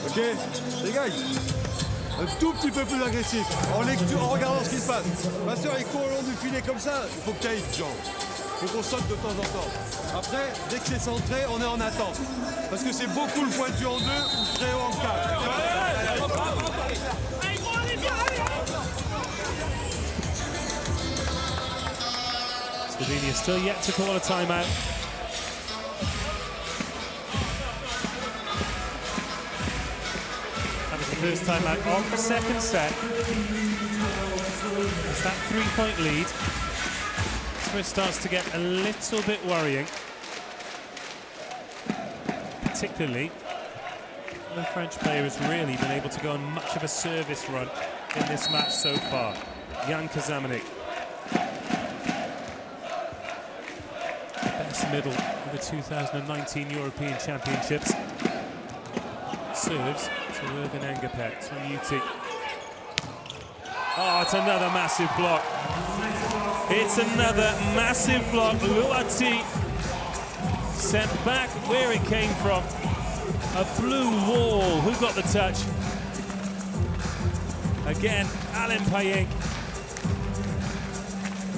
Ok? Les gars, un tout petit peu plus agressif, en lecture, en regardant ce qui se passe. Passeur, il court au long du filet comme ça, il faut que tu ailles, genre. Il faut qu'on saute de temps en temps. Après, dès que c'est centré, on est en attente. Parce que c'est beaucoup le pointu en 2 ou très haut en 4. Slovenia still yet to call a timeout. That was the first timeout of the second set. It's that 3-point lead. That's where it starts to get a little bit worrying. Particularly, the French player has really been able to go on much of a service run in this match so far. Jan Kazamanik. Best middle of the 2019 European Championships. Serves to Irvin Engapet, Tonyuti. Oh, it's another massive block. It's another massive block. Luati sent back where it came from. A blue wall. Who got the touch? Again, Alain Payek.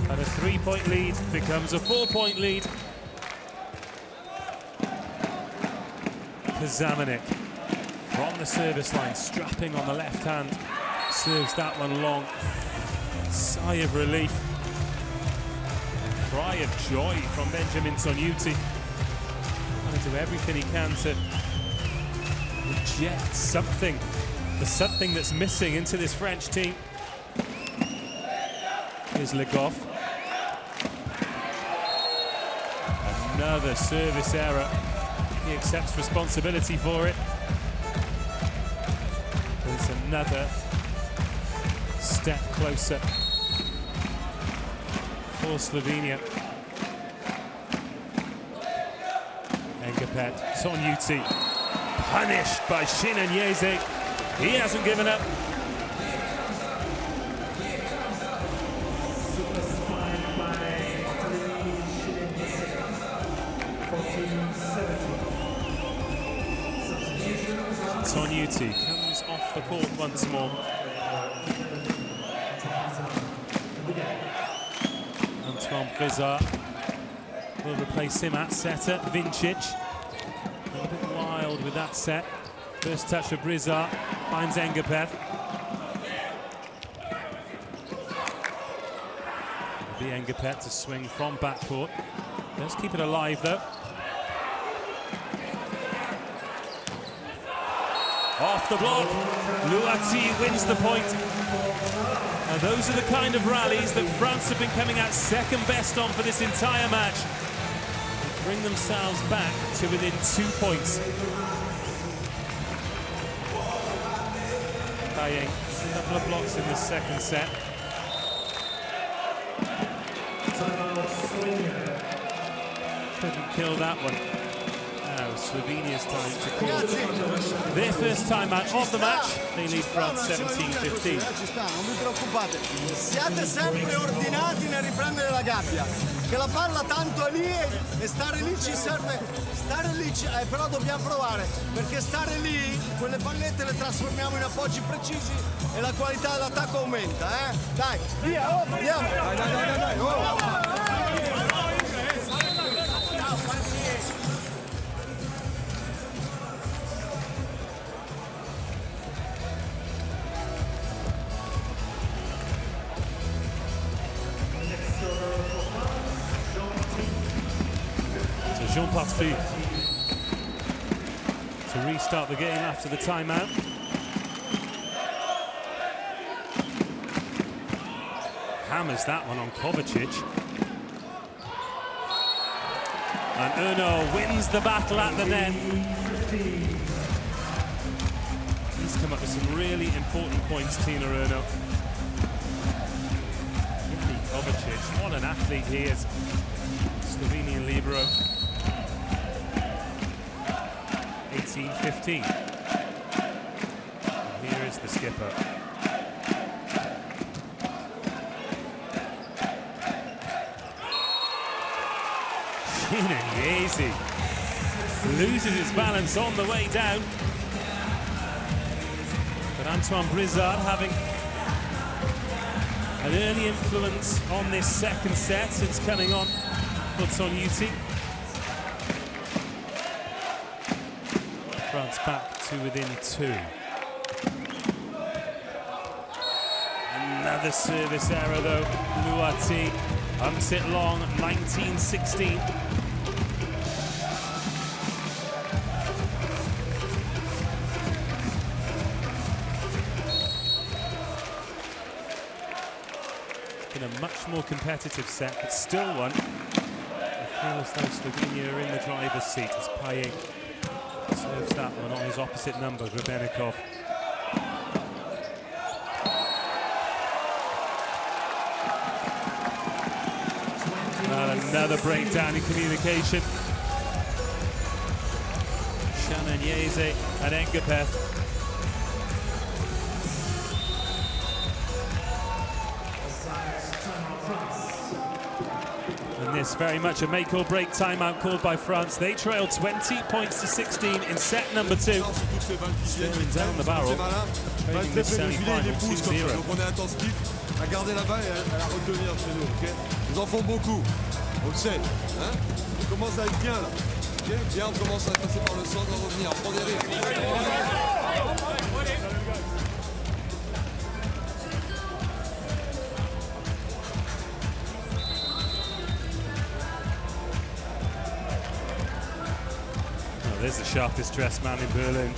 And a 3-point lead becomes a 4-point lead. Kazamanik from the service line, strapping on the left hand, serves that one long. Sigh of relief. Cry of joy from Benjamin Tonyuti. Trying to do everything he can to inject something, the something that's missing into this French team. Here's Ligov. Another service error. He accepts responsibility for it. There's another step closer for Slovenia. Engapet, Tonyuti, punished by Shinanyeze. He hasn't given up. Tonyuti comes off the court once more. Antoine Brizard will replace him at setter. Vincic, a little bit wild with that set. First touch of Brizard, finds Engapet. Be Engapet to swing from backcourt. Let's keep it alive though. Off the block, Luati wins the point. Now those are the kind of rallies that France have been coming out second best on for this entire match. They bring themselves back to within 2 points. Payek, a couple of blocks in the second set. Couldn't kill that one. Now Slovenia's time to call their first timeout of the match. They lead France 17-15. Ci sta, non vi preoccupate. Siate sempre ordinati nel riprendere la gabbia. Che la palla tanto è lì e stare lì ci serve. Stare lì, però dobbiamo provare. Perché stare lì, quelle pallette le trasformiamo in appoggi precisi e la qualità dell'attacco aumenta, eh? Dai, via, andiamo! Dai. Jean Patry to restart the game after the timeout. Hammers that one on Kovacic. And Erno wins the battle at the net. He's come up with some really important points, Tino Erno. Kovacic, what an athlete he is. Slovenian libero. 18-15. Here is the skipper. Easy. Loses his balance on the way down. But Antoine Brizard having an early influence on this second set since coming on for Tonyuti. France back to within 2. Another service error though. Luati humps it long, 19-16. It's been a much more competitive set, but still one. I feel as though Slovenia are in the driver's seat as Payet serves that one on his opposite number, Grebenikov. And another breakdown in communication. Shananyeze and Engapeth. And this very much a make or break timeout called by France. They trail 20 points to 16 in set number 2. Staring down the barrel, trading this semi-final 2-0. Donc on est attentif à garder la balle et à la retenir chez nous, ok? Ils en font beaucoup, on le sait, hein? On commence à être bien là, ok? Bien, on commence à passer par le centre, à revenir, on prend des risques. There's the sharpest dressed man in Berlin.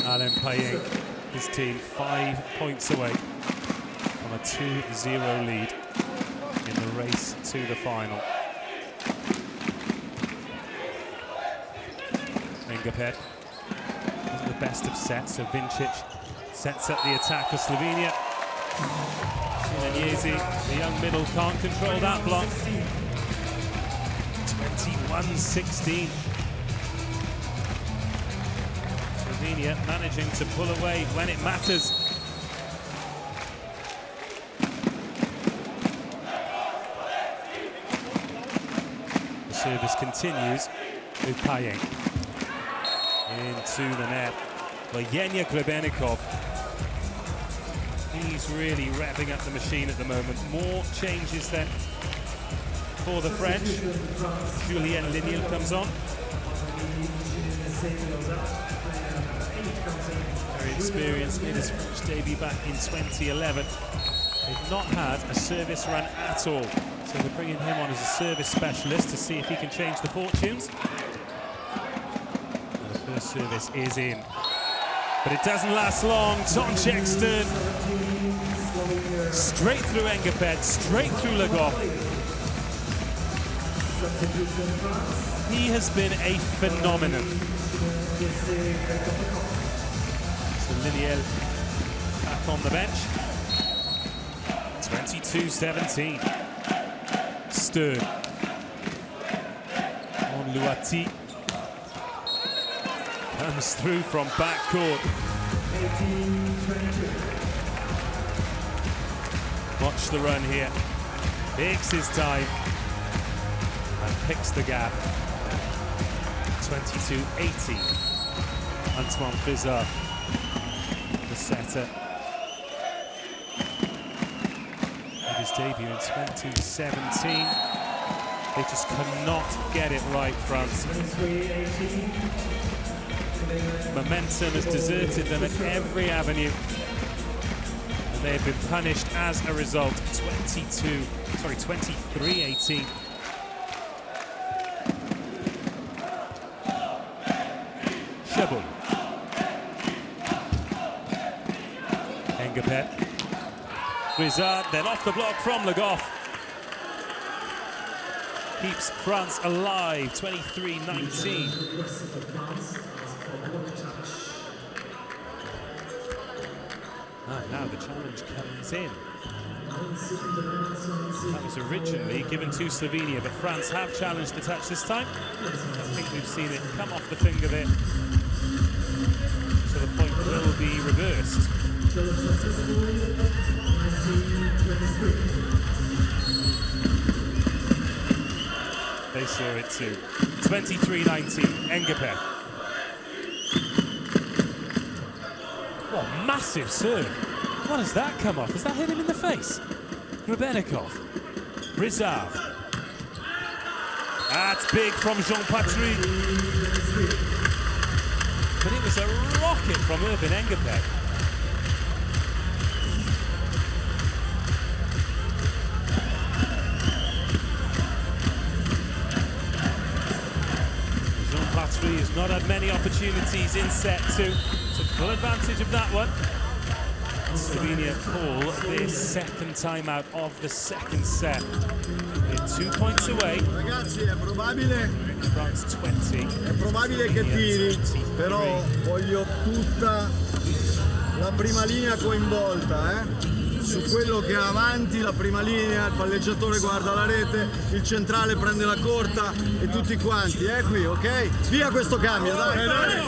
Alain Payet, his team 5 points away from a 2-0 lead in the race to the final. Engapeth. The best of sets, so Vincic sets up the attack for Slovenia. Shinanyezi, the young middle, can't control that block. 21-16. Slovenia managing to pull away when it matters. The service continues with Payet. Into the net. Well, Yenya Grebenikov, he's really revving up the machine at the moment. More changes then for the French. Julien Linil comes on. Very experienced, made his French debut back in 2011. They've not had a service run at all, so they're bringing him on as a service specialist to see if he can change the fortunes. The service is in, but it doesn't last long. Tonček Stern, straight through Engapeth, straight through Legov. He has been a phenomenon. So Liliel back on the bench. 22-17. Stern on Luati. Comes through from backcourt. Watch the run here. Takes his time and picks the gap. 22-18. Antoine Brizard, the setter. Made his debut in 2017. They just cannot get it right, France. Momentum has deserted them at every avenue. And they have been punished as a result. 23-18. Chabot. Engapet. Brizard, then off the block from Le Goff. Keeps France alive, 23-19. Now the challenge comes in. That was originally given to Slovenia, but France have challenged the touch this time. I think we've seen it come off the finger there. So the point will be reversed. They saw it too. 23-19, Engapet. What a massive serve. What does that come off? Has that hit him in the face? Rubenikov. Brizard. That's big from Jean-Patrick. But it was a rocket from Irvin Engapet. Jean-Patrick has not had many opportunities in set two. Took full advantage of that one. Slovenia call their second timeout of the second set. They're 2 points away. Ragazzi, è probabile. France 20. È probabile che tiri, però voglio tutta la prima linea coinvolta, Su quello che ha avanti, la prima linea, il palleggiatore guarda la rete, il centrale prende la corta e tutti quanti, qui, ok? Via questo cambio, dai!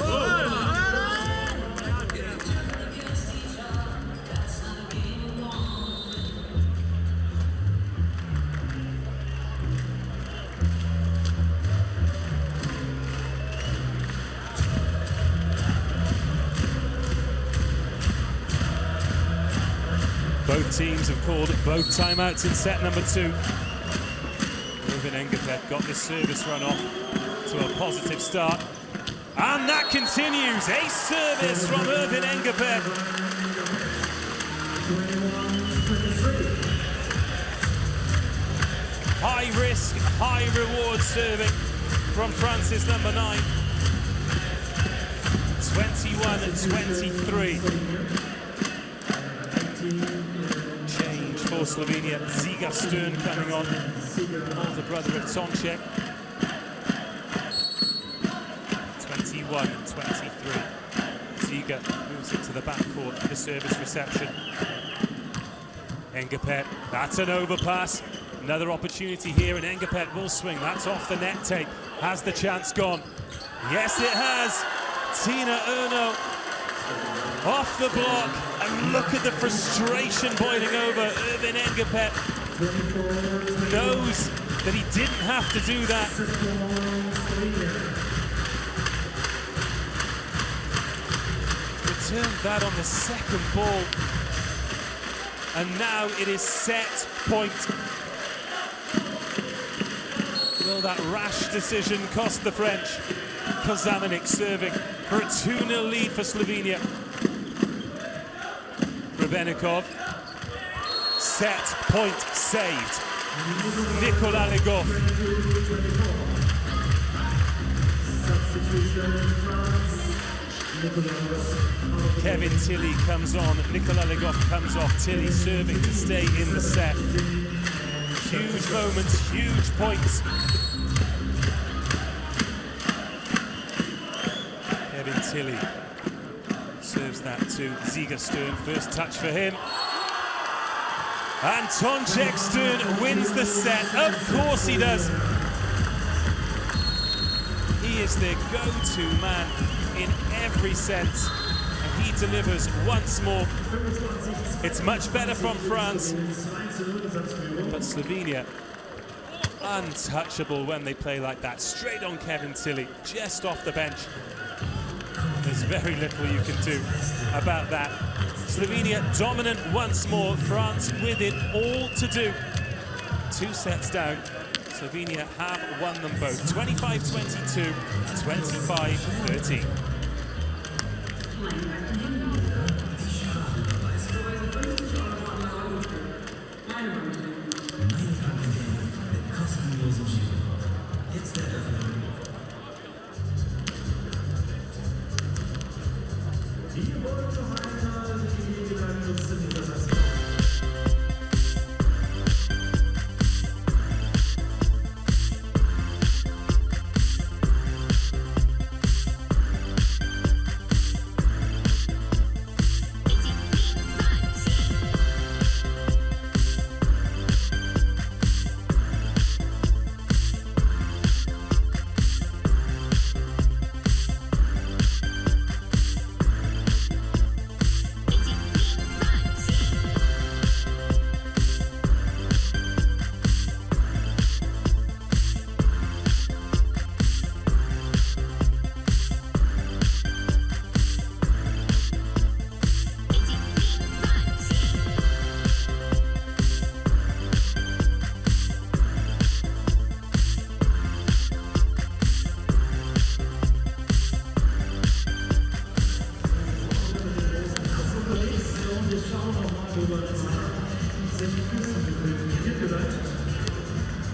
Both teams have called both timeouts in set number two. Irvin Engapet got this service run off to a positive start. And that continues. Ace service from Irvin Engapet. High risk, high reward serving from France's number 9. 21-23. Change for Slovenia. Ziga Stern coming on. Older brother of Tonček. 21-23. Ziga moves into the backcourt for the service reception. Engapet, that's an overpass. Another opportunity here, and Engapet will swing. That's off the net tape. Has the chance gone? Yes, it has. Tina Erno off the block, and look at the frustration boiling over. Irvin Engapet knows that he didn't have to do that. Returned that on the second ball, and now it is set point. Will that rash decision cost the French? Kozamanik serving for a 2-0 lead for Slovenia. Rubenikov, set point saved. Nicolas Le Goff. Kevin Tilly comes on, Nicolas Le Goff comes off. Tilly serving to stay in the set. Huge moments, huge points Tilly serves that to Siegerstern. First touch for him. And Toncek Stern wins the set. Of course he does. He is their go-to man in every sense. And he delivers once more. It's much better from France. But Slovenia, untouchable when they play like that. Straight on Kevin Tilly, just off the bench. There's very little you can do about that. Slovenia dominant once more. France with it all to do. 2 sets down. Slovenia have won them both. 25-22, 25-13.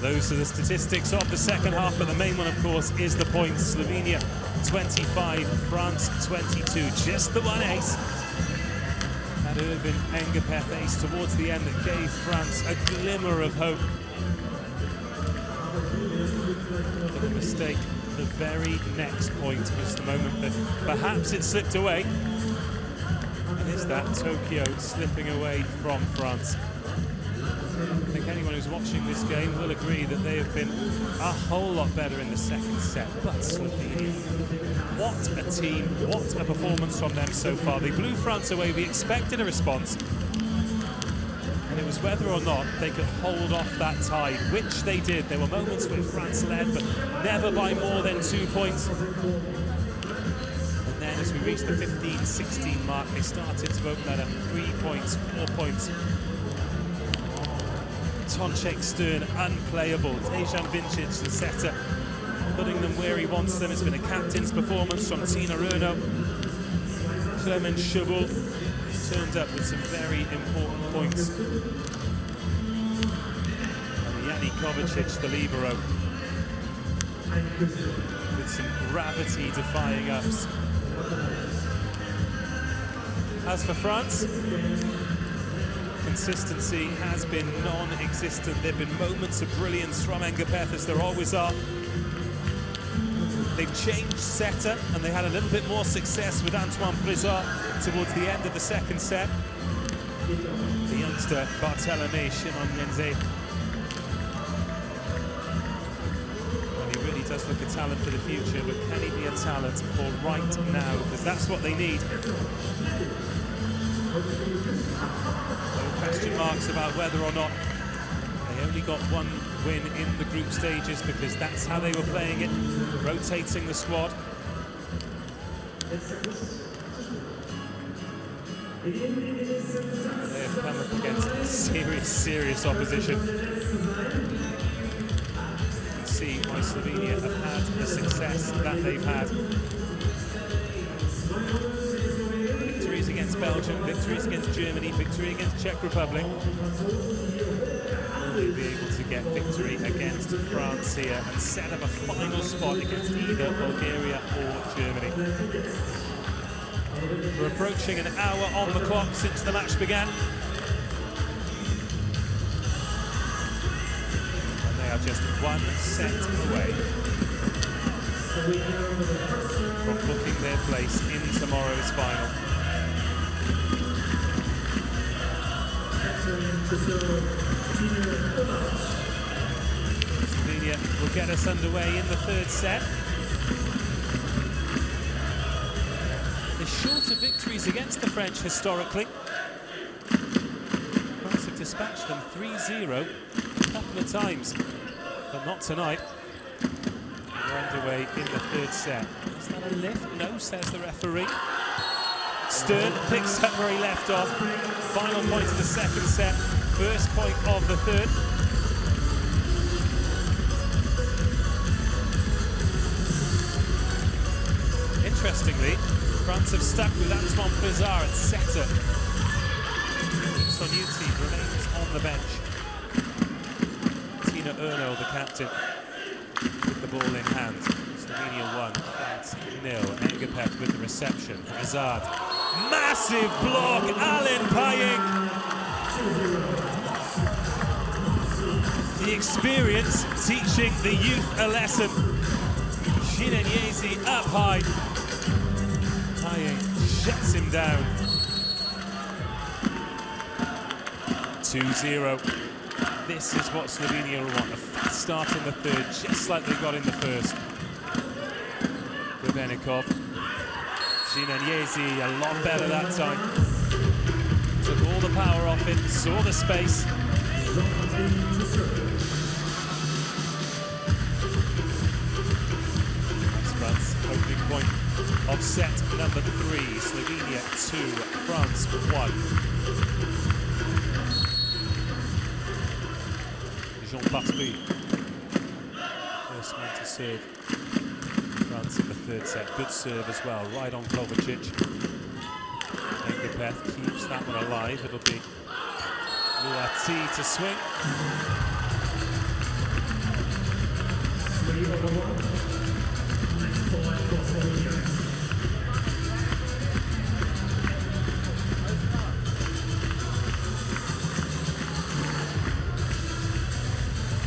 Those are the statistics of the second half, but the main one, of course, is the points. Slovenia 25, France 22. Just the one ace. That Irvin Engapeth ace towards the end that gave France a glimmer of hope. But a mistake. The very next point was the moment that perhaps it slipped away. And is that Tokyo slipping away from France? I think anyone who's watching this game will agree that they have been a whole lot better in the second set. But Slovenia, what a team, what a performance from them so far. They blew France away. We expected a response. And it was whether or not they could hold off that tide, which they did. There were moments when France led, but never by more than 2 points. And then as we reached the 15-16 mark, they started to open that up. 3 points, 4 points. Toncek Stern unplayable. Dejan Vincic, the setter, putting them where he wants them. It's been a captain's performance from Tina Rurno. Clement Schubel turned up with some very important points. And Yanni Kovacic, the libero, with some gravity-defying ups. As for France, consistency has been non-existent. There have been moments of brilliance from Engapeth, as there always are. They've changed setter, and they had a little bit more success with Antoine Brizard towards the end of the second set. The youngster Barthelemy Shimon-Lenze. Well, he really does look a talent for the future, but can he be a talent for right now? Because that's what they need. No question marks about whether or not they only got one win in the group stages, because that's how they were playing it, rotating the squad. They have come up against serious opposition. You can see why Slovenia have had the success that they've had. Victories against Belgium, victories against Germany, victory against Czech Republic. Will they be able to get victory against France here and set up a final spot against either Bulgaria or Germany? We're approaching an hour on the clock since the match began. And they are just one set away from booking their place in tomorrow's final. Slovenia will get us underway in the third set. The shorter victories against the French historically. France have dispatched them 3-0 a couple of times, but not tonight. We're underway in the third set. Is that a lift? No, says the referee. Stern picks up where he left off. Final point of the second set. First point of the third. Interestingly, France have stuck with Antoine Pizarre at setter. Sonuti remains on the bench. Tina Erno, the captain, with the ball in hand. Slovenia 1, France 0. Engapeth with the reception. Hazard. Massive block, Alain Paying. The experience teaching the youth a lesson. Shinenyezi up high. Paying shuts him down. 2-0. This is what Slovenia will want. A fast start in the third, just like they got in the first. Rubenikov. Shinenyezi a lot better that time. Took all the power off it, saw the space. That's France opening point of set number 3. Slovenia 2, France 1. Jean Patry, first man to serve France in the third set. Good serve as well, right on Kovacic. Engapeth keeps that one alive. It'll be Luati to swing.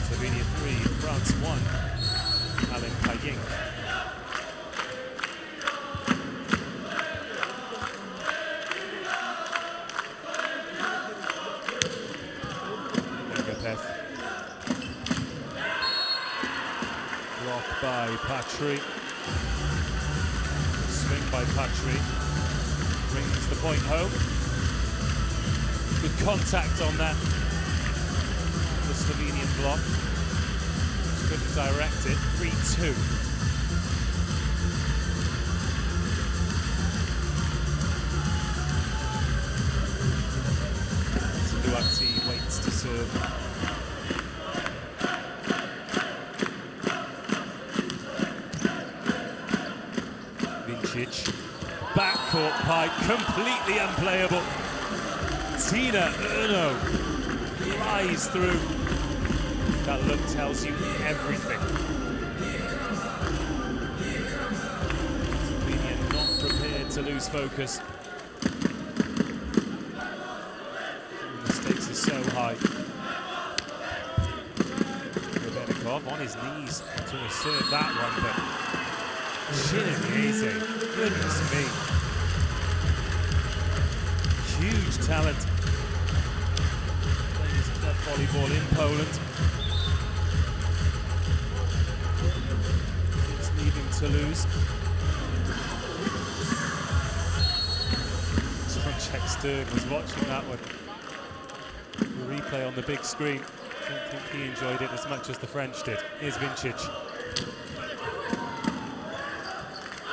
Slovenia 3, France 1. Alain Paying. Block by Patry. Swing by Patry. Brings the point home. Good contact on that. The Slovenian block. Just couldn't direct it. 3-2. Luati waits to serve. Backcourt pipe, completely unplayable. Tina Erno flies through. That look tells you everything. Slovenia not prepared to lose focus. The stakes are so high. Rubenikov on his knees to serve that one, but Shinenyezi, goodness me. Huge talent. Plays club volleyball in Poland. It's leaving Toulouse. Jack Stern was watching that one. The replay on the big screen. I don't think he enjoyed it as much as the French did. Here's Vincic.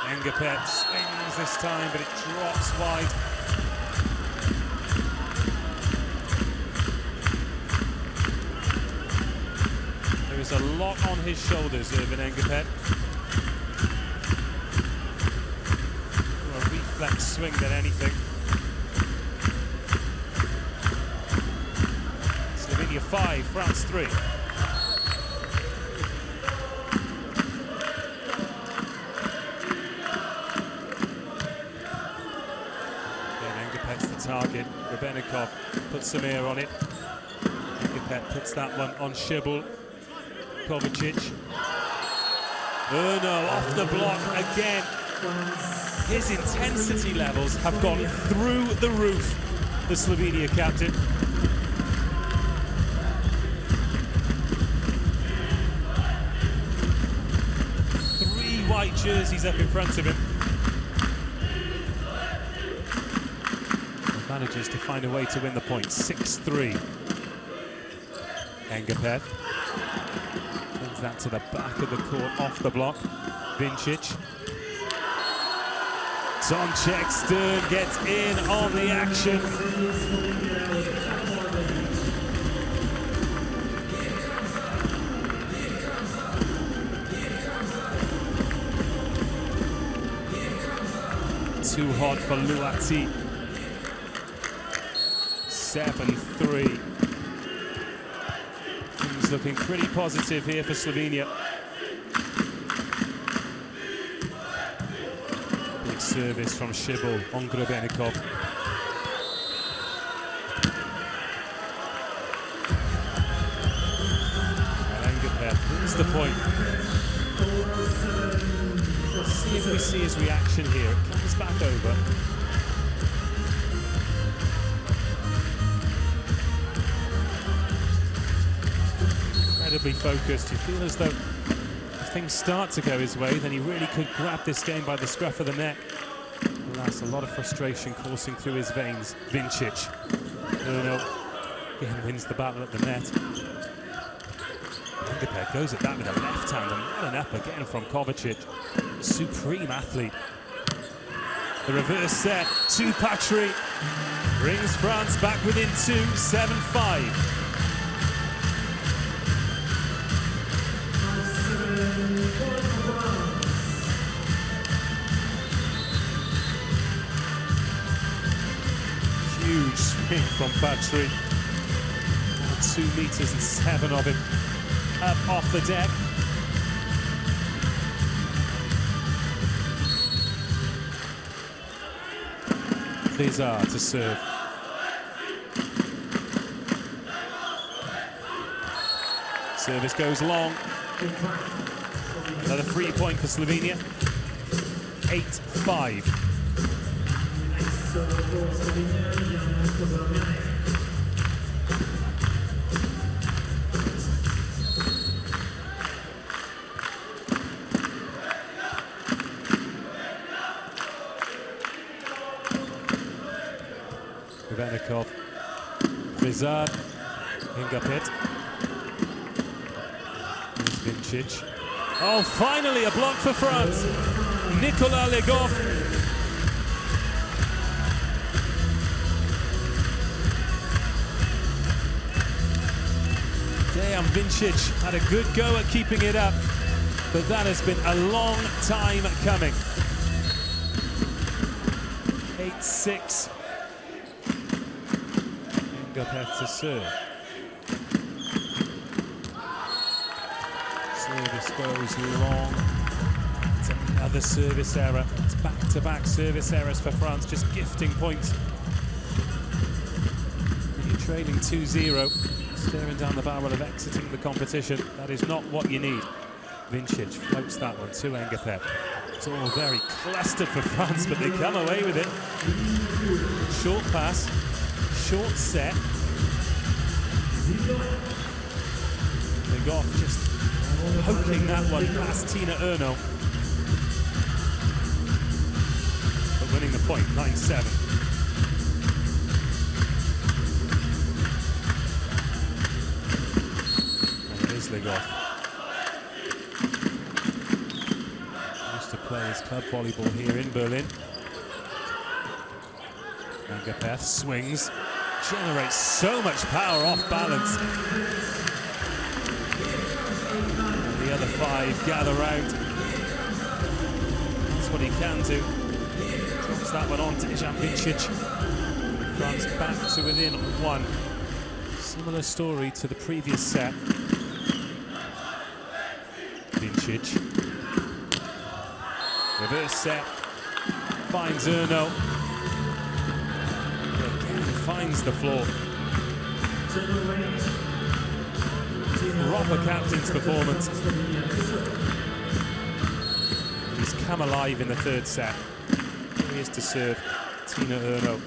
Engapeth swings this time, but it drops wide. There is a lot on his shoulders, Irvin Engapeth. More a reflex swing than anything. Slovenia 5, France 3. Target. Rubenikov puts some air on it. Engapeth puts that one on Shibul. Kovacic. Urno off the block again. His intensity levels have gone through the roof, the Slovenia captain. Three white jerseys up in front of him. He manages to find a way to win the point, 6-3. Engapeth sends that to the back of the court, off the block. Vincic. Tonček Stern gets in on the action. Too hot for Luati. 7-3. Things looking pretty positive here for Slovenia. Big service from Šibal on Grebenikov. Engapeth wins the point. Let's see if we see his reaction here. It comes back over. Incredibly focused. You feel as though if things start to go his way, then he really could grab this game by the scruff of the neck. Alas, a lot of frustration coursing through his veins. Vincic. Urno again wins the battle at the net. Engapeth goes at that with a left hand and what an up again from Kovacic. Supreme athlete. The reverse set to Patry. Brings France back within 2, 7-5. Huge swing from Patry. 2 meters and 7 of him up off the deck. Cesar to serve. Service goes long. Another 3-point for Slovenia. 8-5. Grebenikov, Rizard, Engapeth, there's Vincic. Oh, finally a block for France. Nicolas Legoff. Dejan Vincic had a good go at keeping it up, but that has been a long time coming. 8-6. Engapeth to serve. Service goes long. It's another service error. It's back-to-back service errors for France, just gifting points. When you're trailing 2-0, staring down the barrel of exiting the competition, that is not what you need. Vincic floats that one to Engapeth. It's all very clustered for France, but they come away with it. Short pass. Short set. Legoff just poking that one past Tina Urno. But winning the point, 9-7. And it is Legoff. Used to play his club volleyball here in Berlin. Engapeth swings, generates so much power off balance. And the other 5 gather round. That's what he can do. Drops that one on to Dejan Vincic. France back to within 1. Similar story to the previous set. Vincic. Reverse set. Finds Urno. Finds the floor. Proper captain's performance. He's come alive in the third set. Here he is to serve Tino Erno,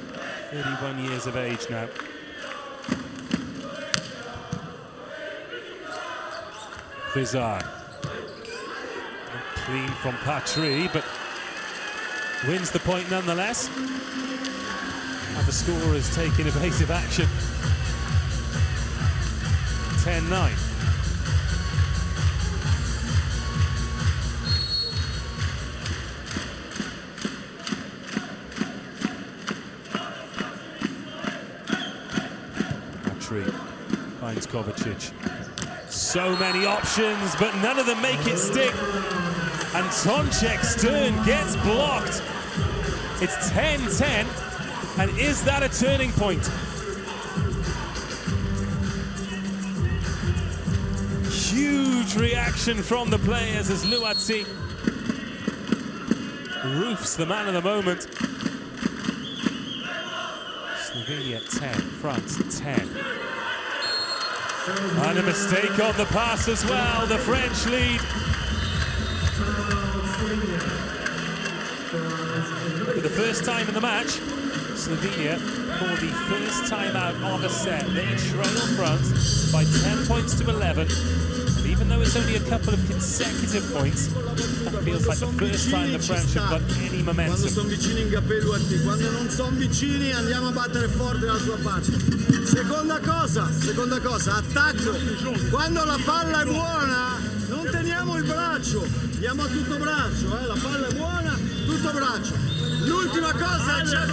31 years of age now. Rizard. Clean from Patry, but wins the point nonetheless. And the scorer has taken evasive action. 10-9. Patry finds Kovacic. So many options, but none of them make it stick. And Tonček Stern gets blocked. It's 10-10, and is that a turning point? Huge reaction from the players as Luaci roofs the man of the moment. Slovenia 10, France 10. And a mistake on the pass as well, the French lead. For the first time in the match, Slovenia, for the first time out of a set, they trail France by 10 points to 11. And even though it's only a couple of consecutive points, that feels like the first time the French have got any momentum. Quando sono vicini in cappello a te, quando non sono vicini andiamo a battere forte la sua pace. Seconda cosa, attacco. Quando la palla è buona, non teniamo il braccio, andiamo a tutto braccio, la palla è buona, tutto braccio. L'ultima cosa c'è.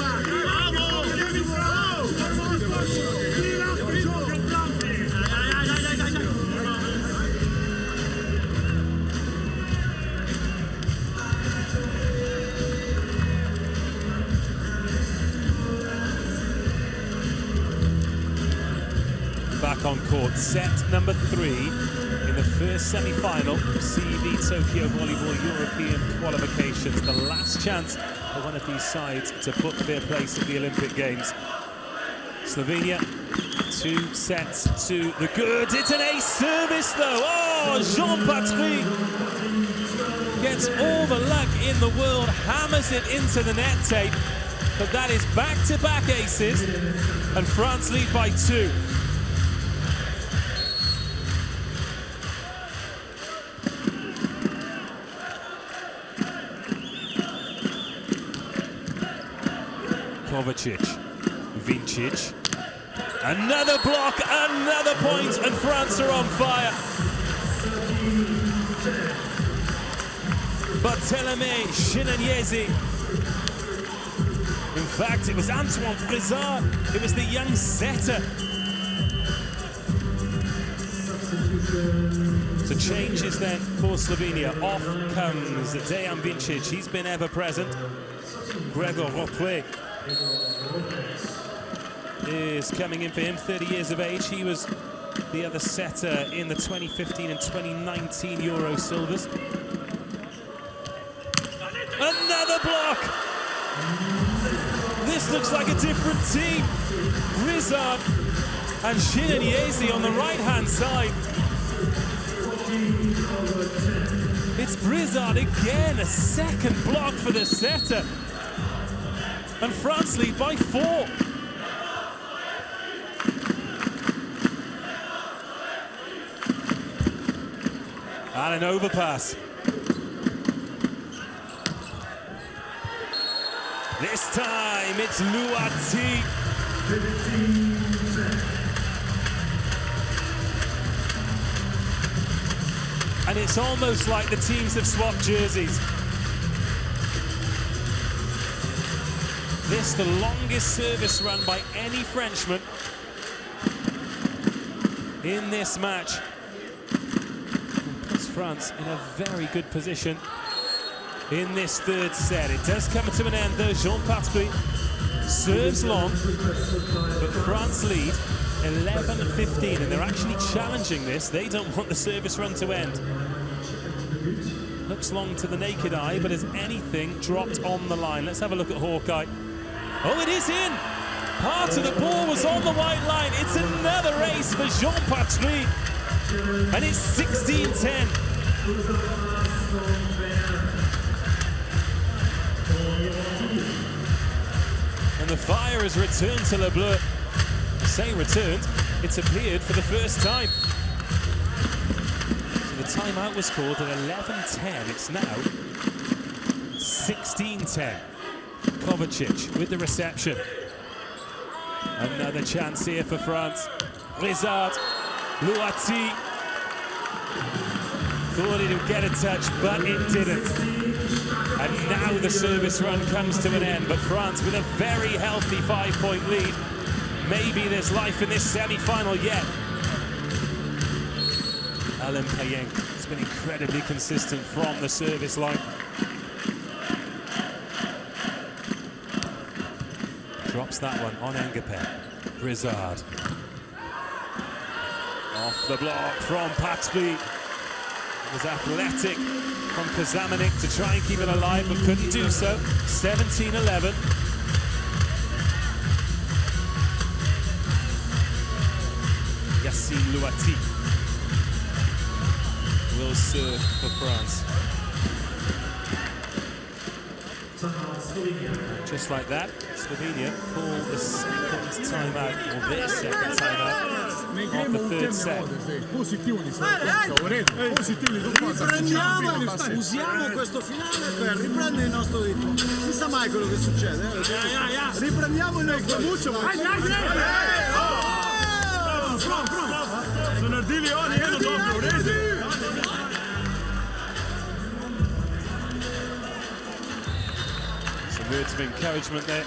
Back on court, set number 3 in the first semi-final of CEV Tokyo Volleyball European Qualifications. The last chance for one of these sides to book their place at the Olympic Games. Slovenia, 2 sets to the good. It's an ace service though. Oh, Jean Patry gets all the luck in the world, hammers it into the net tape. But that is back-to-back aces, and France lead by 2. Kovacic, Vincic, another block, another point, and France are on fire. Barthelemy Shinanyesi. In fact, it was Antoine Brizard. It was the young setter. So changes then for Slovenia. Off comes Dejan Vincic. He's been ever present. Gregor Rothway is coming in for him, 30 years of age. He was the other setter in the 2015 and 2019 Euro Silvers. Another block! This looks like a different team. Rizard and Shinanyesi on the right-hand side. It's Brizard again, a second block for the setter. And France lead by 4. And an overpass. This time it's Luati. And it's almost like the teams have swapped jerseys. This, the longest service run by any Frenchman in this match. It puts France in a very good position in this third set. It does come to an end though. Jean Patry serves long, but France lead 11-15, and they're actually challenging this. They don't want the service run to end. Looks long to the naked eye, but has anything dropped on the line? Let's have a look at Hawkeye. Oh, it is in! Part of the ball was on the white line. It's another ace for Jean Patry, and it's 16-10. And the fire has returned to Le Bleu. I say returned, it's appeared for the first time. So the timeout was called at 11:10. It's now 16:10. Kovacic with the reception. Another chance here for France. Brizard, Luati. Thought it would get a touch, but it didn't. And now the service run comes to an end, but France with a very healthy 5-point lead. Maybe there's life in this semi-final yet. Alain Payeng has been incredibly consistent from the service line. Drops that one on Engapé. Brizard. Off the block from Patry. It was athletic from Kazamanik to try and keep it alive, but couldn't do so. 17-11. Yassine Louati will serve for France. Just like that, Slovenia call the second timeout, or their second timeout, of the third set. Usiamo questo finale per riprendere il nostro ritmo. Non si sa mai quello che succede. Riprendiamo il nostro ritmo. Sono di Leone, io non do Words of encouragement there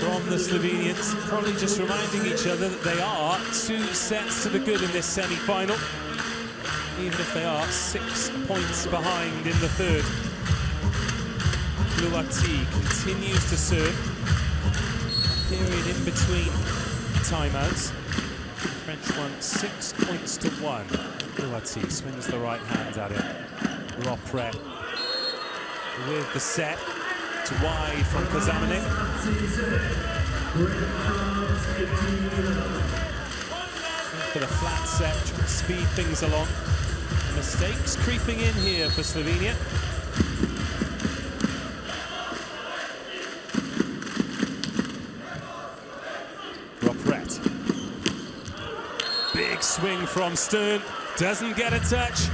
from the Slovenians, probably just reminding each other that they are 2 sets to the good in this semi-final, even if they are 6 points behind in the third. Louati continues to serve. Period in between timeouts. The French won 6 points to 1. Louati swings the right hand at it. Ropret with the set. It's wide from Kazamanik. For the flat set, trying to speed things along. Mistakes creeping in here for Slovenia. Ropret. Big swing from Stern. Doesn't get a touch.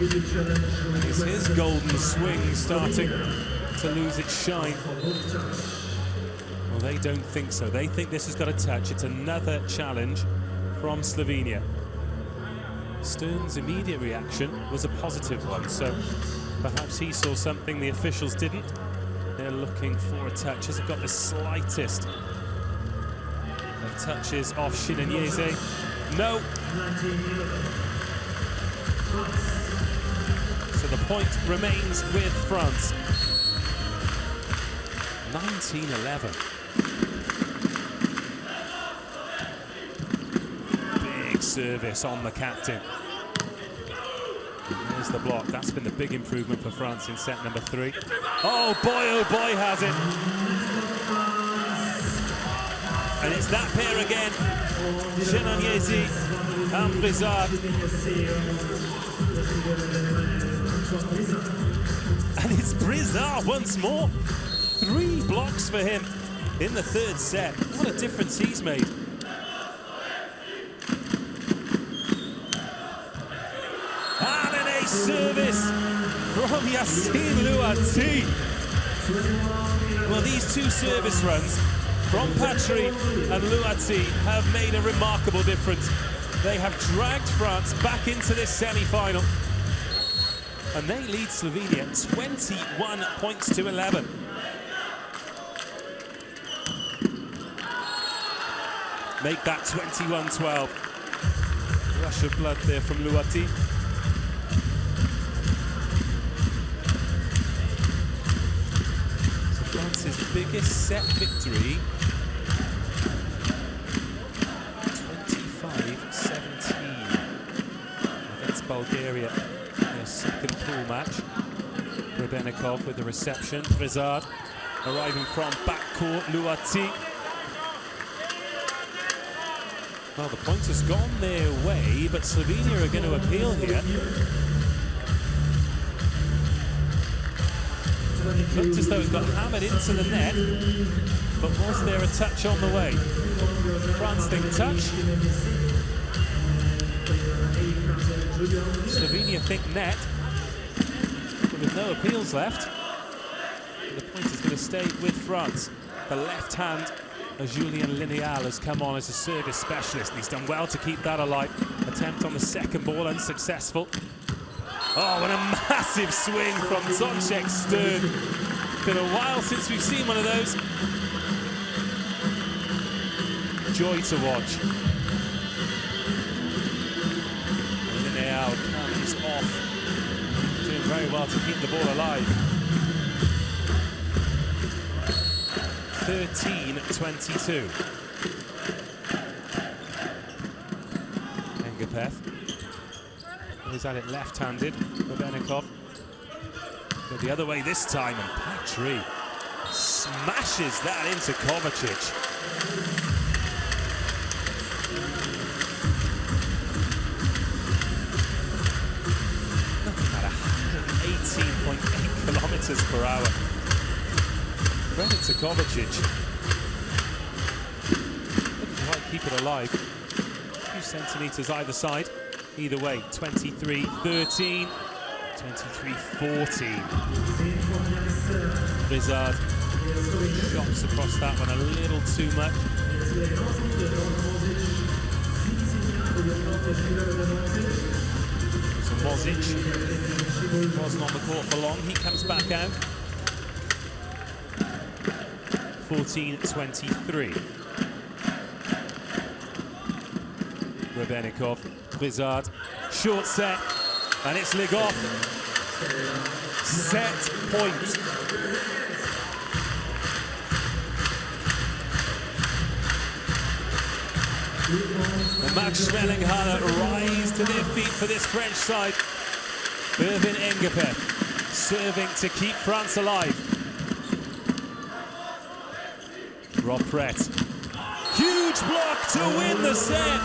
Is his golden swing starting to lose its shine? Well, they don't think so. They think this has got a touch. It's another challenge from Slovenia. Stern's immediate reaction was a positive one, so perhaps he saw something the officials didn't. They're looking for a touch. Has it got the slightest of touches off Shinanyeze? No. So the point remains with France. 19-11. Big service on the captain. And there's the block. That's been the big improvement for France in set number 3. Oh boy, has it. And it's that pair again. Shinanyeze and Brizard. And it's Brizard once more. 3 blocks for him in the third set. What a difference he's made. And an ace service from Yassine Louati. Well, these 2 service runs from Patry and Louati have made a remarkable difference. They have dragged France back into this semi-final. And they lead Slovenia 21 points to 11. Make that 21-12. Rush of blood there from Louati. So France's biggest set victory. 25-17 against Bulgaria. Their second pool match. Rebenikov with the reception. Brizard arriving from backcourt. Louati. Well, the point has gone their way, but Slovenia are going to appeal here. Looked as though it got hammered into the net, but was there a touch on the way? France think touch. Slovenia think net. But with no appeals left, the point is going to stay with France. The left hand of Julien Lineal has come on as a service specialist, and he's done well to keep that alive. Attempt on the second ball, unsuccessful. Oh, and a massive swing from Toncek Stern. Been a while since we've seen one of those. Joy to watch. Lineal comes off. Doing very well to keep the ball alive. 13-22. Engapeth. He's at it left-handed. Rubenikov. Go the other way this time, and Petri smashes that into Kovacic. Nothing at 118.8 kilometers per hour. Credit to Kovacic. Couldn't quite keep it alive. A few centimeters either side. Either way, 23-13, 23-14. Blizzard chops across that one a little too much. So Mozic wasn't on the court for long. He comes back out. 14-23. Rubenikov, Blizzard, short set, and it's Ligov. Set point. The Max Schmelinghaller rise to their feet for this French side. Irvin Engapeth serving to keep France alive. Rob Brett. Huge block to win the set.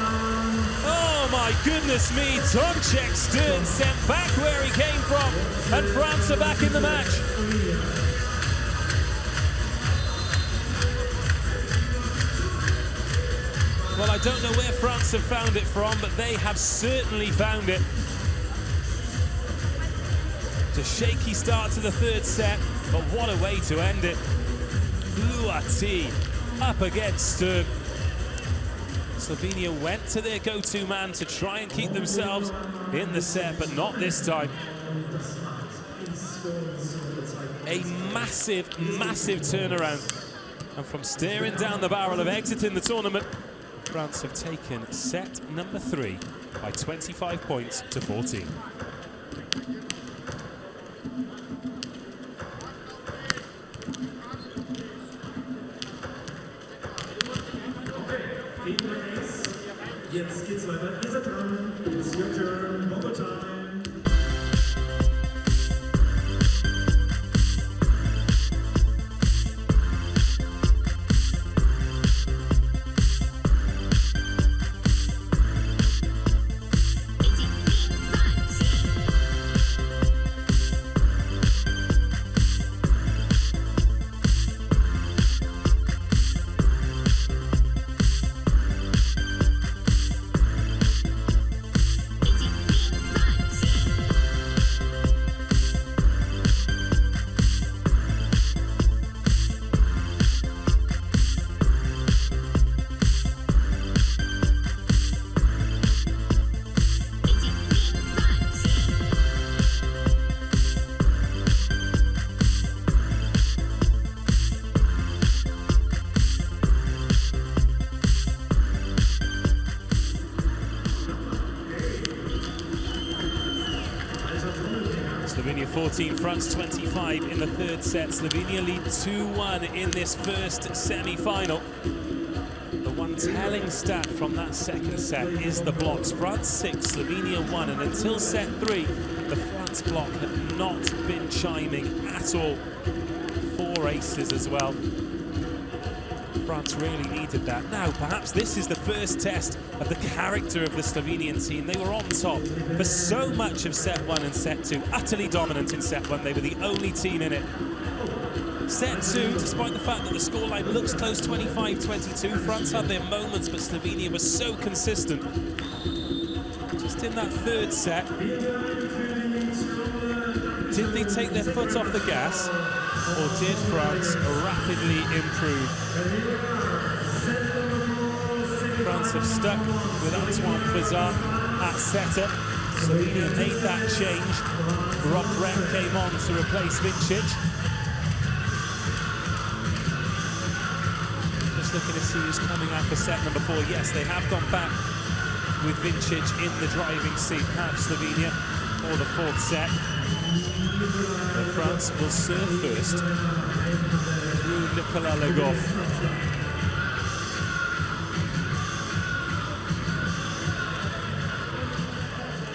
Oh my goodness me, Toncek Stern sent back where he came from, and France are back in the match. Well, I don't know where France have found it from, but they have certainly found it. It's a shaky start to the third set, but what a way to end it. Luati up against Stern. Slovenia went to their go-to man to try and keep themselves in the set, but not this time. A massive, massive turnaround. And from staring down the barrel of exiting the tournament, France have taken set number 3 by 25 points to 14. Jetzt geht's weiter. Ihr seid dran. It's your turn. One more time. Slovenia 14, France 25 in the third set. Slovenia lead 2-1 in this first semi-final. The one telling stat from that second set is the blocks. France 6, Slovenia 1, and until set 3, the France block had not been chiming at all. 4 aces as well. France really needed that. Now, perhaps this is the first test of the character of the Slovenian team. They were on top for so much of set 1 and set 2. Utterly dominant in set 1. They were the only team in it. Set two, despite the fact that the scoreline looks close, 25-22. France had their moments, but Slovenia was so consistent. Just in that third set, did they take their foot off the gas, or did France rapidly improve? France have stuck with Antoine Pizarre at setter. Slovenia made that change. Rob Rem came on to replace Vincic. Just looking to see who's coming out for set number 4. Yes, they have gone back with Vincic in the driving seat at Slovenia for the 4th set. But France will serve first through Nicolas Legoff.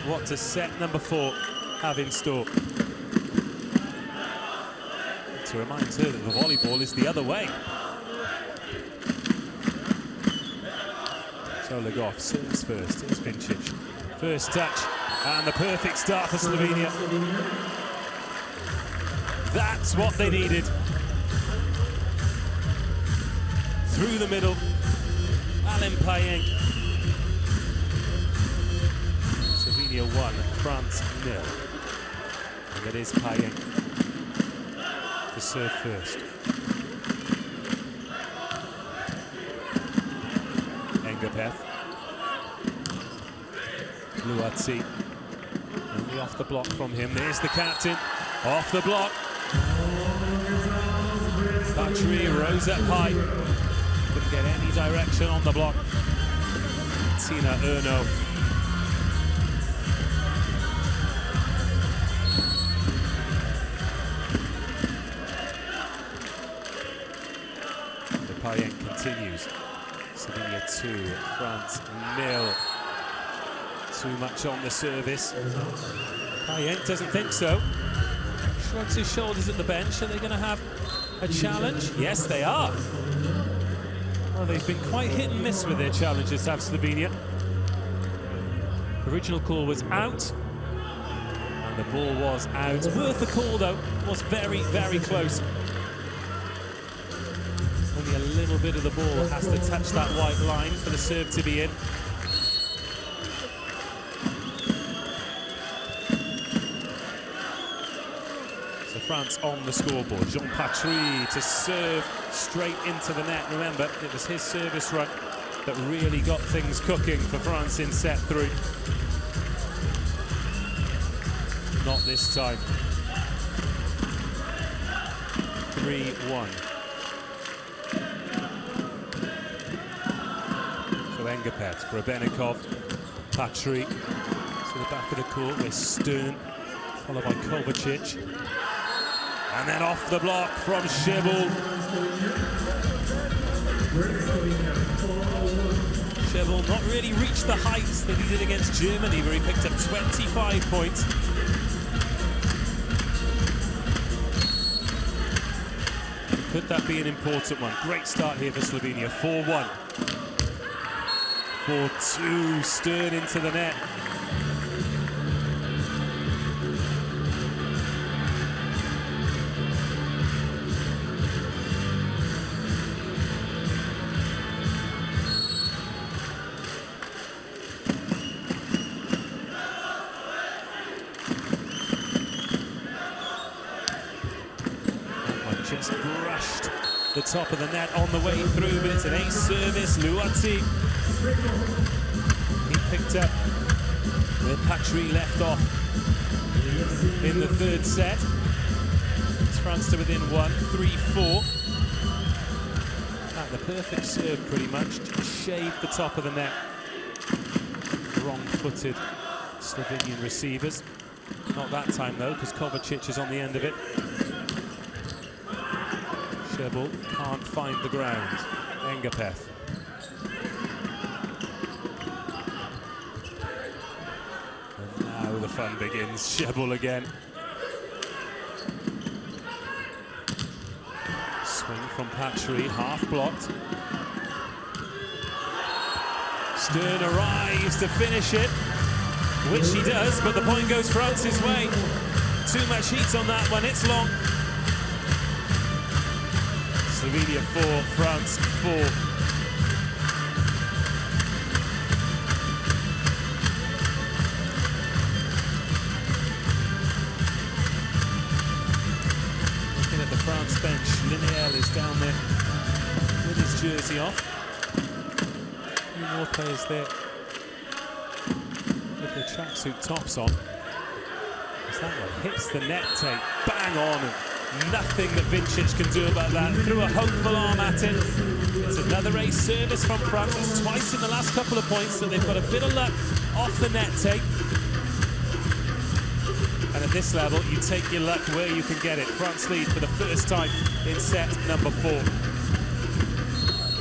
What does set number 4 have in store? To remind her that the volleyball is the other way. So Legoff serves first. Here's Vincic. First touch, and the perfect start for Slovenia. That's what they needed. Through the middle, Alain Payenk. Slovenia 1, France 0. And it is Payenk to serve first. Engapeth. Luati. Only off the block from him. There's the captain. Off the block. Patry rose up high. Couldn't get any direction on the block. Tina Erno. The Payenk continues. Slovenia 2, France 0. Too much on the service. Payenk doesn't think so. Shrugs his shoulders at the bench. Are they going to have a challenge? Yes, they are. Well, they've been quite hit and miss with their challenges, have Slovenia. Original call was out. And the ball was out. Worth the call, though. Was very, very close. Only a little bit of the ball has to touch that white line for the serve to be in. So France on the scoreboard. Jean Patry to serve straight into the net. Remember, it was his service run that really got things cooking for France in set 3. Not this time. 3-1. So Engapeth, Grebenikov, Patry to the back of the court with Stern, followed by Kovacic. And then off the block from Šebul. Šebul not really reached the heights that he did against Germany, where he picked up 25 points. Could that be an important one? Great start here for Slovenia, 4-1. 4-2, Stern into the net. Just brushed the top of the net on the way through, but it's an ace service. Luati. He picked up where Patry left off in the 3rd set. It's France to within 1, 3-4. The perfect serve, pretty much. Just shaved the top of the net. Wrong-footed Slovenian receivers. Not that time, though, because Kovacic is on the end of it. Šebul can't find the ground. Engapeth. And now the fun begins. Šebul again. Swing from Patry, half blocked. Stern arrives to finish it, which he does, but the point goes France's way. Too much heat on that one, it's long. Slovenia 4, France 4. Looking at the France bench, Linéal is down there with his jersey off. A few more players there with their tracksuit tops on. As that one hits the net tape, bang on, and nothing that Vincic can do about that. Threw a hopeful arm at it. It's another ace service from France. It's twice in the last couple of points that they've got a bit of luck off the net tape. And at this level, you take your luck where you can get it. France lead for the first time in set number 4.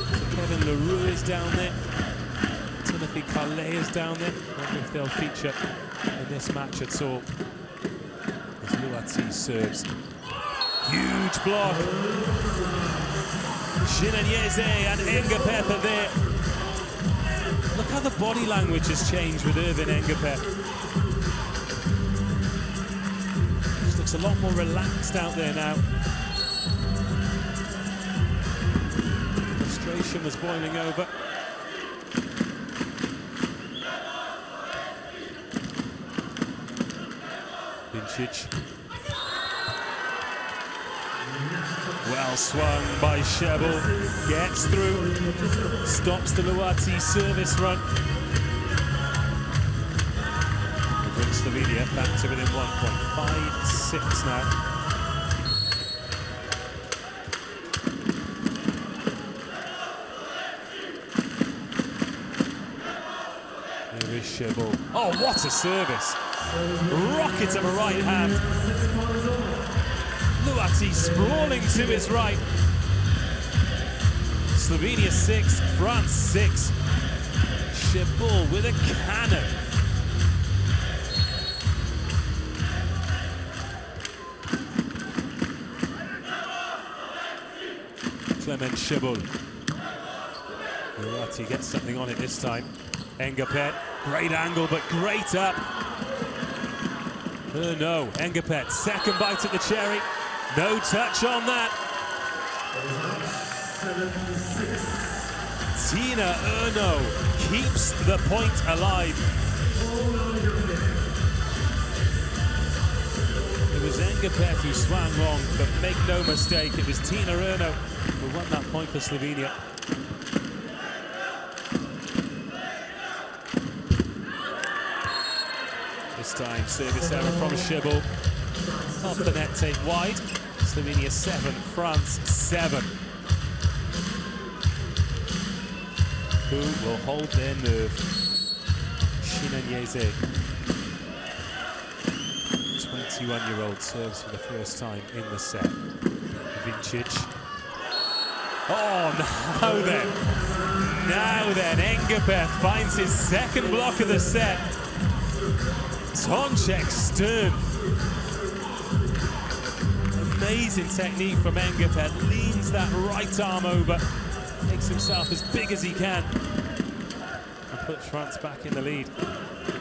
So Kevin Leroux is down there. Timothy Carlet is down there. I wonder if they'll feature in this match at all. As Luati serves. Huge block. Shinanyeze and Engapeth are there. Look how the body language has changed with Irvin Engapeth. Just looks a lot more relaxed out there now. Frustration was boiling over. Vincic. Well swung by Shebel, gets through, stops the Luati service run. And brings Slovenia back to within 1.56 now. Here is Shebel. Oh, what a service! Rocket of a right hand. Luati sprawling to his right. Slovenia 6, France 6. Shebel with a cannon. Clement Shebel. Luati gets something on it this time. Engapeth, great angle, but great up. No, Engapeth, second bite at the cherry. No touch on that. Tina Erno keeps the point alive. It was Engapeth who swung wrong, but make no mistake, it was Tina Erno who won that point for Slovenia. This time, service error from Shebel. Off the net tape wide. Slovenia 7, France 7. Who will hold their nerve? Shinanyeze. 21-year-old serves for the first time in the set. Vincic. Oh, now then, Engapeth finds his second block of the set. Toncek Stern. Amazing technique from Engapeth. Leans that right arm over. Makes himself as big as he can. And puts France back in the lead.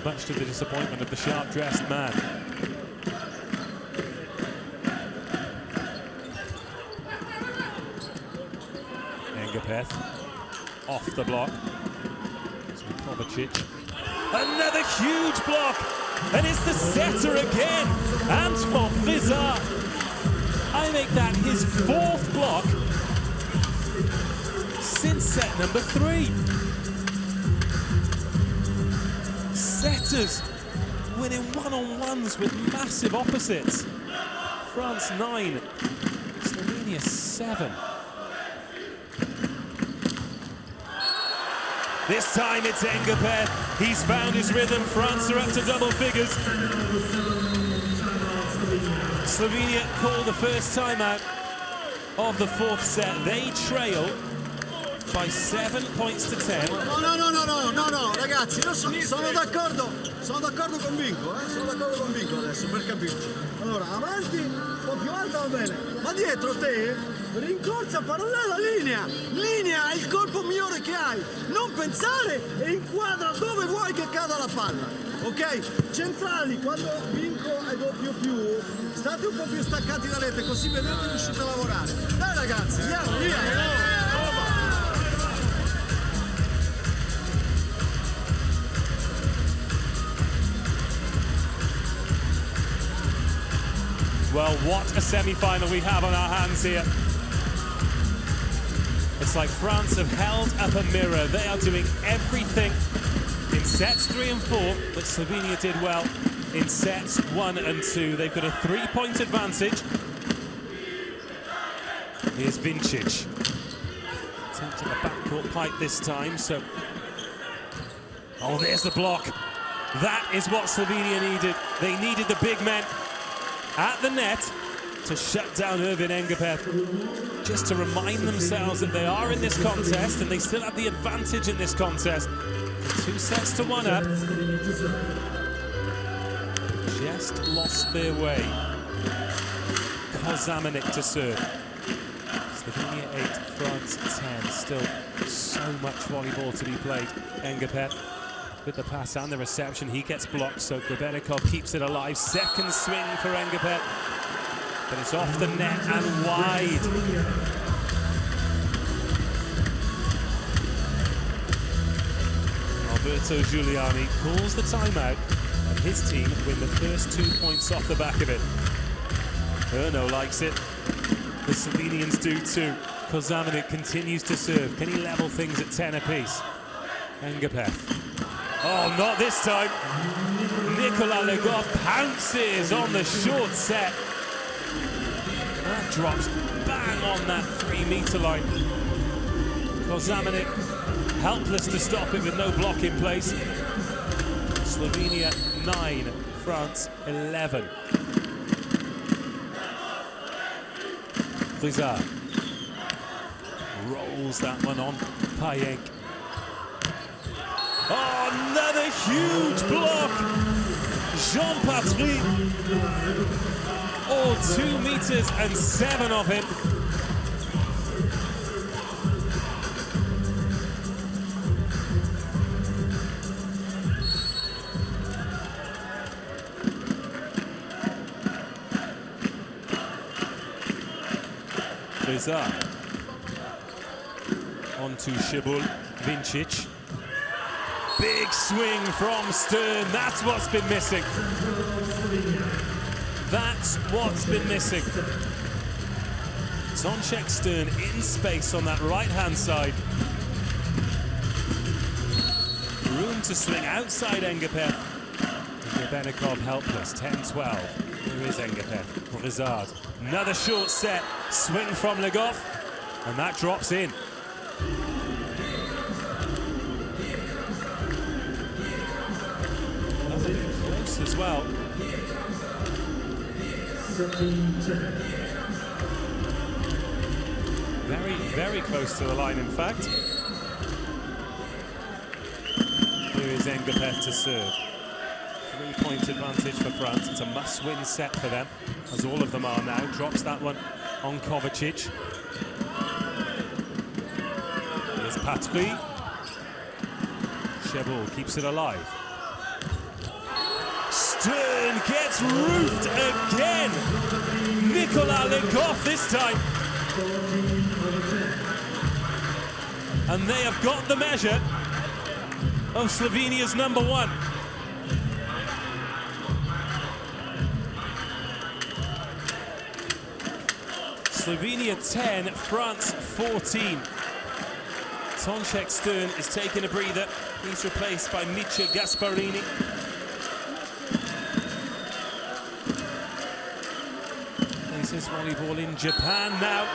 Much to the disappointment of the sharp-dressed man. Engapeth. Off the block. Kovacic. Another huge block! And it's the setter again, Antoine Vizard. I make that his 4th block since set number 3. Setters winning one-on-ones with massive opposites. France 9, Slovenia 7. This time it's Engapeth. He's found his rhythm. France are up to double figures. Slovenia call the first timeout of the 4th set. They trail by 7 points to 10. No, ragazzi, io sono d'accordo con Vinco, sono d'accordo con Vinco adesso per capirci. Allora, avanti, un po' più alta va bene, ma dietro te rincorsa parallela linea è il colpo migliore che hai, non pensare e inquadra dove vuoi che cada la palla, ok? Centrali, quando Vinco è doppio più, state un po' più staccati da rete, così vedete riuscite a lavorare. Dai ragazzi, andiamo, via! Well, what a semi-final we have on our hands here. It's like France have held up a mirror. They are doing everything in sets 3 and 4 that Slovenia did well in sets 1 and 2. They've got a 3-point advantage. Here's Vincic. Attempting a backcourt pipe this time, so... Oh, there's the block. That is what Slovenia needed. They needed the big men at the net to shut down Ervin Engapeth, just to remind themselves that they are in this contest and they still have the advantage in this contest. 2 sets to 1 up. Just lost their way. Kozamanik to serve. Slovenia 8, France 10. Still so much volleyball to be played. Engapeth with the pass and the reception, he gets blocked, so Klebenikov keeps it alive. Second swing for Engapeth, but it's off the net and wide. Alberto Giuliani calls the timeout, and his team win the first 2 points off the back of it. Erno likes it. The Slovenians do too. Kozamanik continues to serve. Can he level things at 10 apiece? Engapeth. Oh, not this time. Nikola Legov pounces on the short set. That drops bang on that 3-meter line. Kozamanik helpless to stop it with no block in place. Slovenia 9, France 11. Rizard rolls that one on Payenk. Oh, another huge block! Jean-Patrick. Oh, 2 meters and 7 of him. Rizard. On to Shibul. Vincic. Big swing from Stern. That's what's been missing. That's what's been missing. Tonchek Stern in space on that right-hand side. Room to swing outside Engapeth. Klebenikov helpless. 10-12. Here is Engapeth. Rizard. Another short set. Swing from Legov. And that drops in. Close as well. Very, very close to the line, in fact. Here is Engapeth to serve. 3-point advantage for France. It's a must-win set for them, as all of them are now. Drops that one on Kovacic. Here's Patry. Shebul keeps it alive. Stern gets roofed again. Nikola Legov this time. And they have got the measure of Slovenia's #1. Slovenia 10, France 14. Tonchek Stern is taking a breather. He's replaced by Miche Gasparini. This is volleyball in Japan now,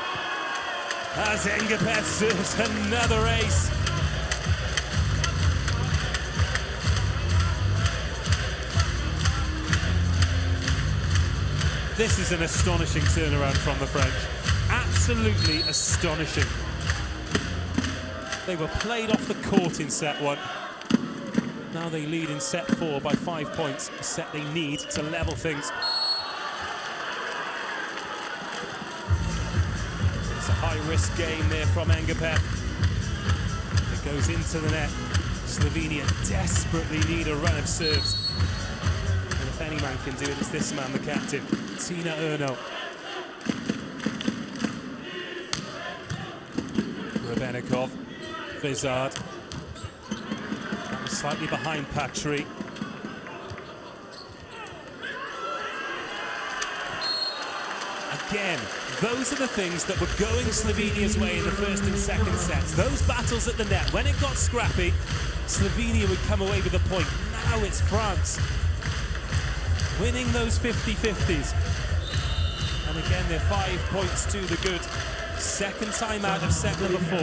as Engapeth serves another ace. This is an astonishing turnaround from the French. Absolutely astonishing. They were played off the court in set 1. Now they lead in set 4 by 5 points, a set they need to level things. It's a high-risk game there from Engapeth. It goes into the net. Slovenia desperately need a run of serves. And if any man can do it, it's this man, the captain, Tina Erno. Rebenikov. Rizard. That was slightly behind Patry. Again, those are the things that were going Slovenia's way in the first and second sets. Those battles at the net. When it got scrappy, Slovenia would come away with a point. Now it's France winning those 50-50s. And again, they're 5 points to the good. Second time out of set number 4.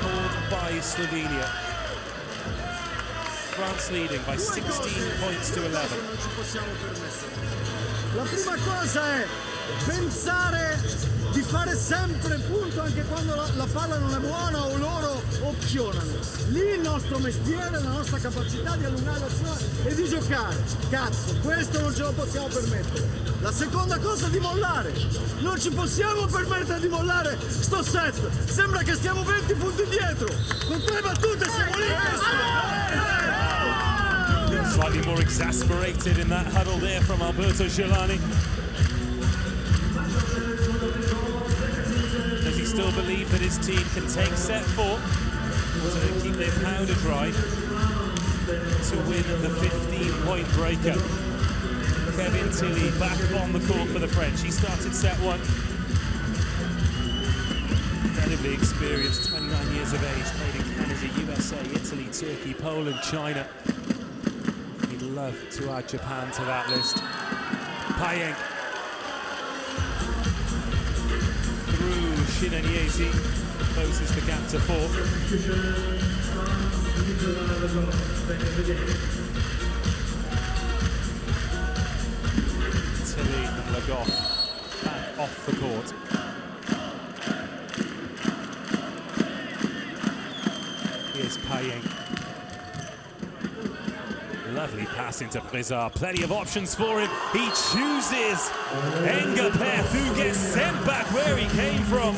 Called by Slovenia. France leading by 16 points to 11. La prima cosa è pensare di fare sempre punto anche quando la palla non è buona o loro opzionano. Lì il nostro mestiere, la nostra capacità di allungare l'azione e di giocare. Cazzo, questo non ce lo possiamo permettere. La seconda cosa è di mollare. Non ci possiamo permettere di mollare sto set. Sembra che stiamo 20 punti dietro. Con 3 battute siamo lì. Slightly more exasperated in that huddle there from Alberto Gelani. Does he still believe that his team can take set 4 to keep their powder dry to win the 15-point breaker? Kevin Tilly back on the court for the French. He started set 1. Incredibly experienced, 29 years of age, played in Canada, USA, Italy, Turkey, Poland, China. Love to add Japan to that list. Payeng through Shinanyesi, closes the gap to 4. Tilly and Lagoff back off the court. Here's Payeng. Lovely pass into Brizard. Plenty of options for him. He chooses Engapeth, who gets sent back where he came from.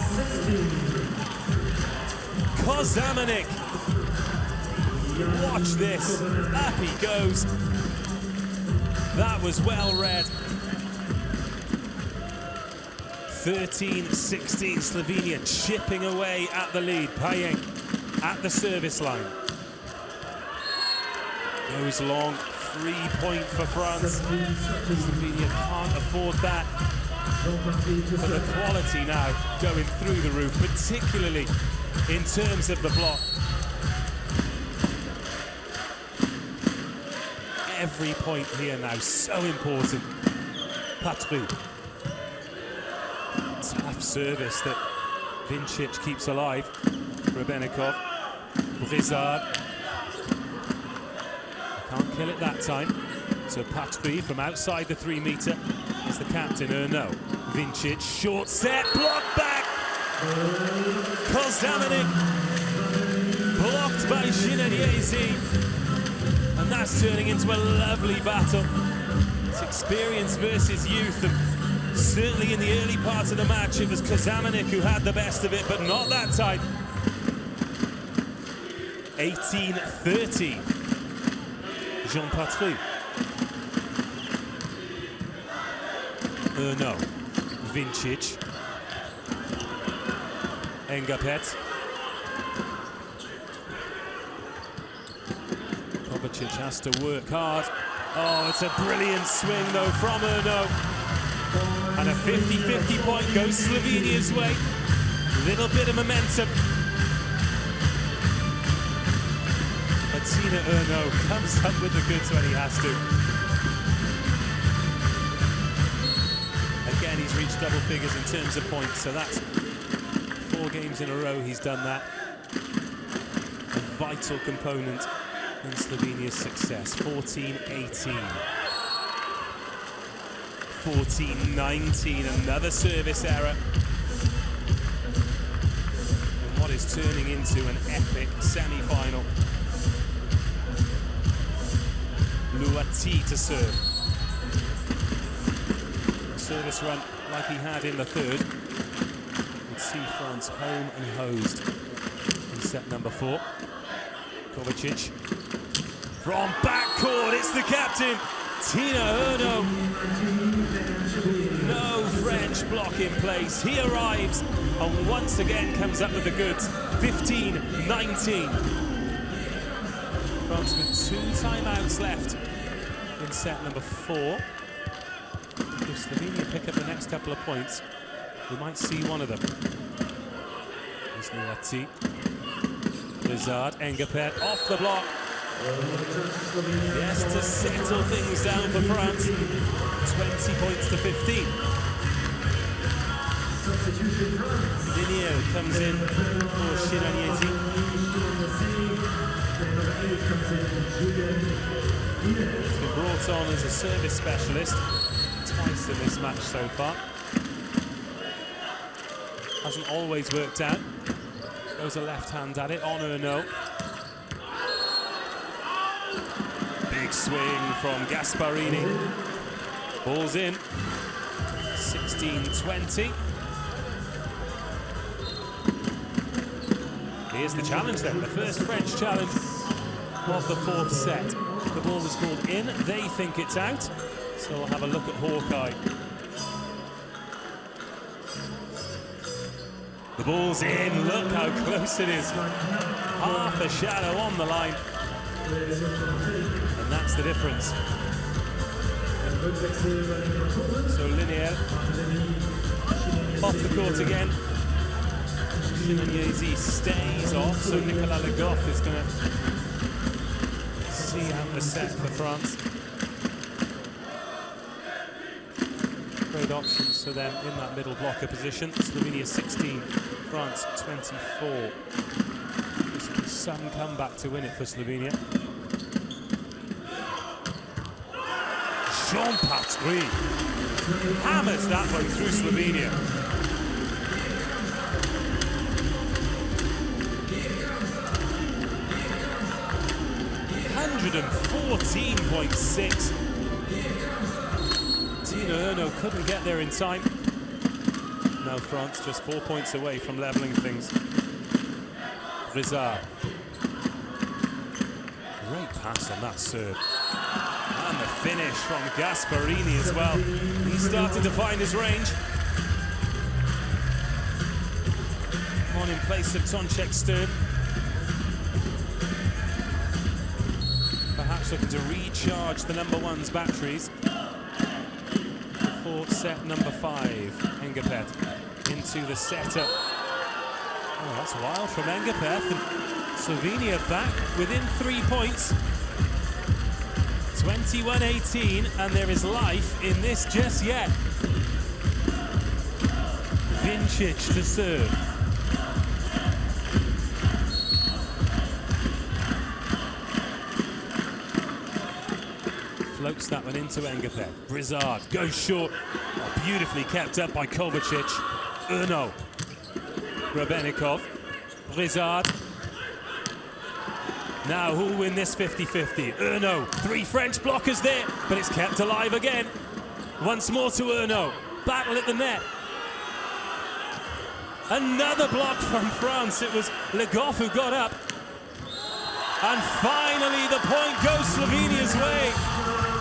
Kozamanik. Watch this. Up he goes. That was well read. 13-16. Slovenia chipping away at the lead. Payeng at the service line. Goes long, 3-point for France. Slovenia can't afford that. But the quality now going through the roof, particularly in terms of the block. Every point here now, so important. Patry. Tough service that Vincic keeps alive. Rebenikov. Brizard. Can't kill it that time. So Patry from outside the 3-meter is the captain, no. Vincic, short set, blocked back. Kozamanik, blocked by Shinanyesi. And that's turning into a lovely battle. It's experience versus youth. And certainly in the early part of the match, it was Kozamanik who had the best of it, but not that time. 18-30. Jean Patry. No. Vincic. Engapeth. Kovacic has to work hard. Oh, it's a brilliant swing though from Erno. And a 50-50 point goes Slovenia's way. Little bit of momentum. Tina Erno comes up with the goods when he has to. Again, he's reached double figures in terms of points, so that's 4 games in a row he's done that. A vital component in Slovenia's success. 14-18. 14-19, another service error. And what is turning into an epic semi-final. Luati to serve. Service run like he had in the third. Would see France home and hosed in set number 4. Kovacic from backcourt, it's the captain, Tina Erno. No French French block in place. He arrives and once again comes up with the goods. 15-19. France with 2 timeouts left in set number 4. If Slovenia pick up the next couple of points, we might see one of them. Here's Nuati. Blizzard, Engapet off the block. Yes, to settle things down for France. 20 points to 15. Linier comes in for Shiranyezi. He's been brought on as a service specialist twice in this match so far. Hasn't always worked out. Goes a left hand at it, on or no. Big swing from Gasparini. Ball's in. 16-20. Here's the challenge then, the first French challenge of the 4th set. The ball was called in, they think it's out. So we'll have a look at Hawkeye. The ball's in, look how close it is. Half a shadow on the line. And that's the difference. So Linier off the court again. Shiranyezi stays off, so Nicolas Le Goff is going to see out the set for France. Great options for them in that middle blocker position. Slovenia 16, France 24. This is some comeback to win it for Slovenia. Jean Patry hammers that one through Slovenia. 114.6. Tina Erno couldn't get there in time. Now France just 4 points away from leveling things. Rizard. Great pass on that serve. And the finish from Gasparini as well. He's starting to find his range. On in place of Toncek Stern. Perhaps looking to recharge the number 1's batteries. For set number 5, Engapeth into the setter. Oh, that's wild from Engapeth. And Slovenia back within 3 points. 21-18, and there is life in this just yet. Vincic to serve. Floats that one into Engapeth. Brizard goes short. Oh, beautifully kept up by Kovacic. Erno. Grebenikov. Brizard. Now who'll win this 50-50? Erno. 3 French blockers there, but it's kept alive again. Once more to Erno. Battle at the net. Another block from France. It was Le Goff who got up. And finally the point goes Slovenia's way.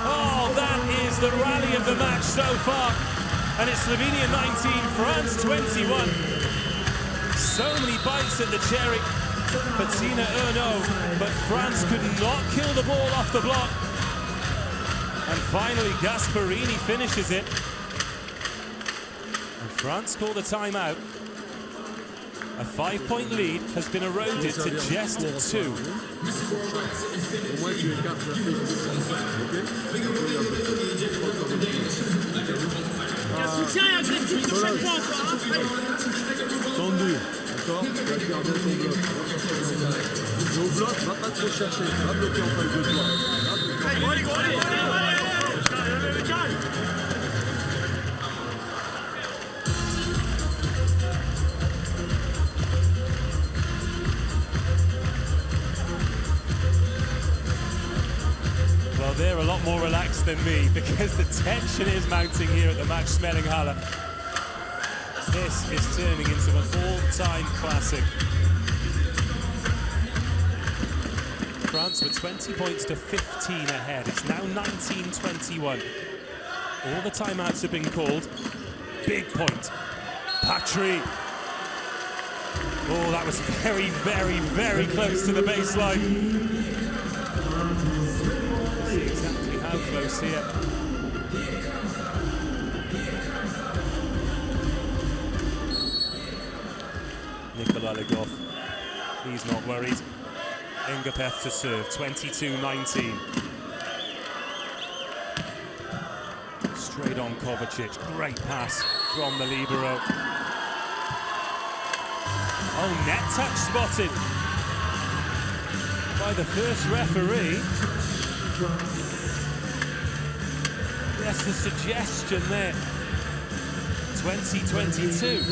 Oh, that is the rally of the match so far. And it's Slovenia 19, France 21. So many bites at the cherry for Tina Erno, but France could not kill the ball off the block. And finally Gasparini finishes it. And France called a timeout. A 5-point lead has been eroded to just 2. Tendu, d'accord? Tu vas faire bien ton bloc. Au bloc, va pas trop chercher, va bloquer en face de toi. Well, they're a lot more relaxed than me because the tension is mounting here at the Max Schmeling-Halle. This is turning into an all-time classic. France with 20 points to 15 ahead. It's now 19-21. All the timeouts have been called. big point. Patry. Oh, that was very, very, very close to the baseline. See exactly how close here. Nikola Legov, he's not worried. Engapeth to serve, 22-19. Straight on Kovacic, great pass from the libero. Oh, net touch spotted by the first referee. Yes, the suggestion there. 2022.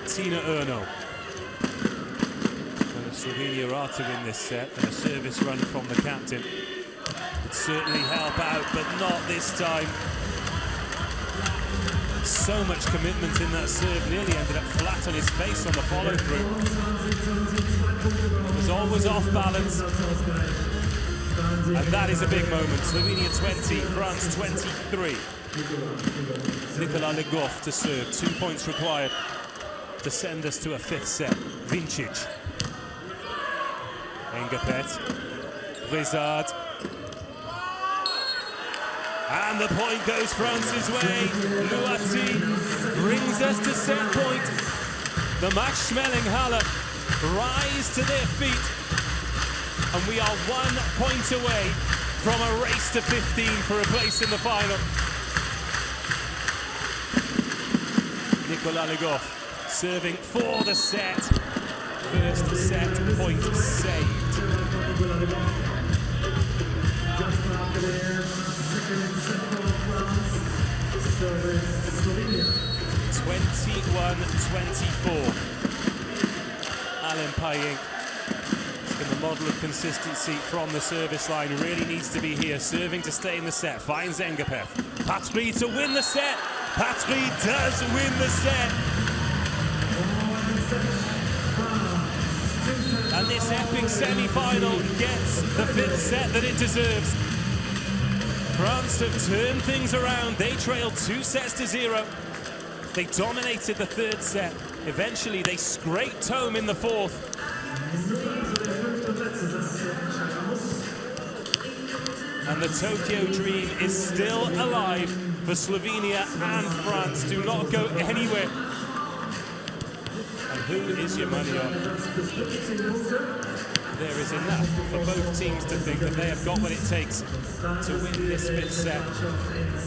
Tina Erno. And if Slovenia are to win this set, then a service run from the captain would certainly help out, but not this time. So much commitment in that serve, nearly ended up flat on his face on the follow-through. It was always off balance. And that is a big moment. Slovenia 20, France 23. Nikola Legov to serve, 2 points required to send us to a fifth set. Vincic. Engapeth. Brizard. And the point goes France's way. Luati brings us to set point. The Max-Schmeling-Halle rise to their feet. And we are 1 point away from a race to 15 for a place in the final. Nikola Legov serving for the set. First set point saved. 21-24. Alan Paying has been the model of consistency from the service line. Really needs to be here, serving to stay in the set. Finds Engapeth. Patry to win the set. Patry does win the set. And this epic semi-final gets the fifth set that it deserves. France have turned things around. They trailed 2-0. They dominated the third set. Eventually, they scraped home in the fourth. And the Tokyo dream is still alive for Slovenia and France. Do not go anywhere. And who is your money on? There is enough for both teams to think that they have got what it takes to win this fifth set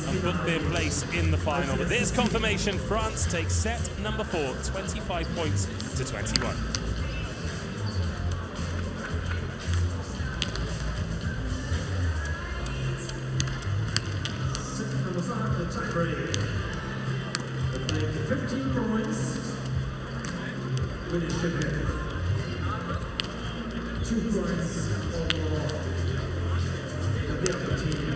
and book their place in the final. But there's confirmation. France takes set number 4, 25 points to 21. Ready. 15 points. Finish the game. 2 points overall. The other team.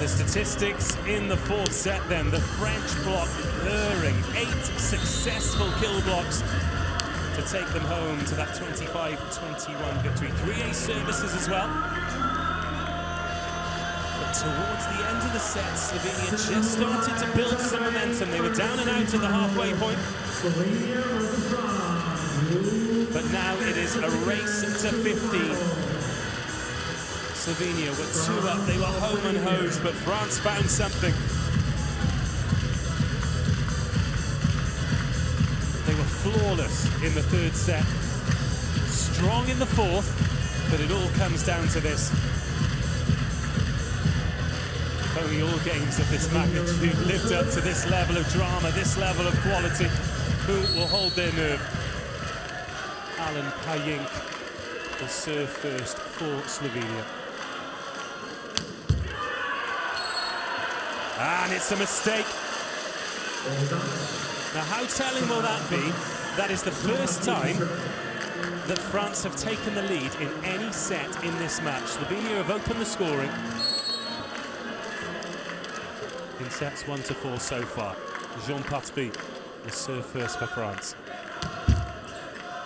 Statistics in the fourth set then. The French block purring. 8 successful kill blocks to take them home to that 25-21 victory. 3 ace services as well. But Towards the end of the set, Slovenia just started to build some momentum. They were down and out at the halfway point. But now it is a race to 15. Slovenia were 2 up, they were home and hosed, but France found something. They were flawless in the 3rd set. Strong in the 4th, but it all comes down to this. If only all games of this magnitude lived up to this level of drama, this level of quality. Who will hold their nerve? Alan Pajink will serve first for Slovenia. And it's a mistake. Now, how telling will that be? That is the first time that France have taken the lead in any set in this match. Slovenia have opened the scoring in sets 1 to 4 so far. Jean-Patry will serve first for France.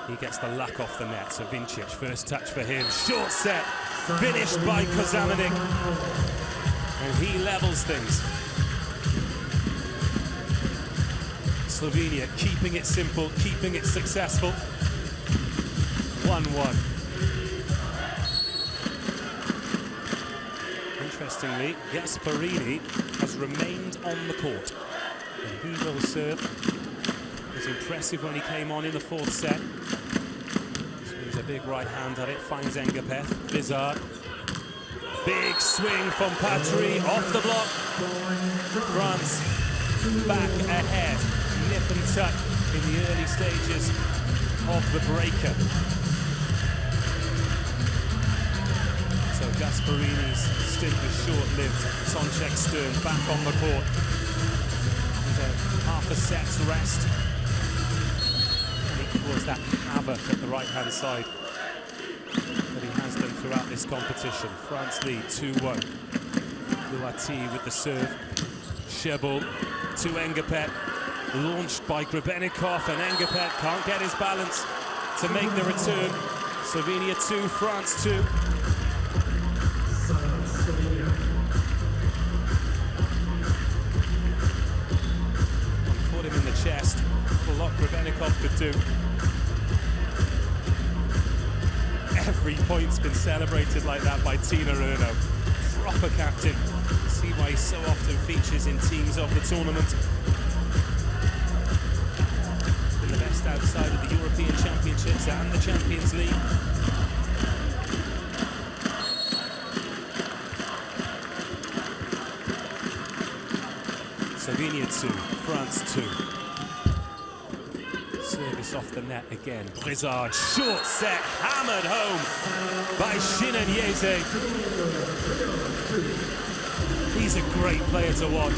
He gets the luck off the net, so Vincic, first touch for him. Short set, finished by Kozamanik. And he levels things. Slovenia keeping it simple, keeping it successful. 1-1. Interestingly, Gasparini has remained on the court. And he will serve. It was impressive when he came on in the 4th set. Swings a big right hand at it, finds Engapeth. Vizard. Big swing from Patry, off the block. France back ahead. Nip and tuck in the early stages of the breaker. So Gasparini's stint was short-lived. Sonchek Stern back on the court. Half a set's rest. And he caused that havoc at the right-hand side that he has done throughout this competition. France lead 2-1. Luati with the serve. Shebol to Engapet. Launched by Grebenikov, and Engapet can't get his balance to make the return. Slovenia 2, France 2. Caught him in the chest. A lot Grebenikov could do. Every point's been celebrated like that by Tina Erno. Proper captain. See why he so often features in teams of the tournament. The best outside of the European Championships and the Champions League. Slovenia 2, France 2. Service off the net again. Brizard, short set, hammered home by Shinanyeze. He's a great player to watch.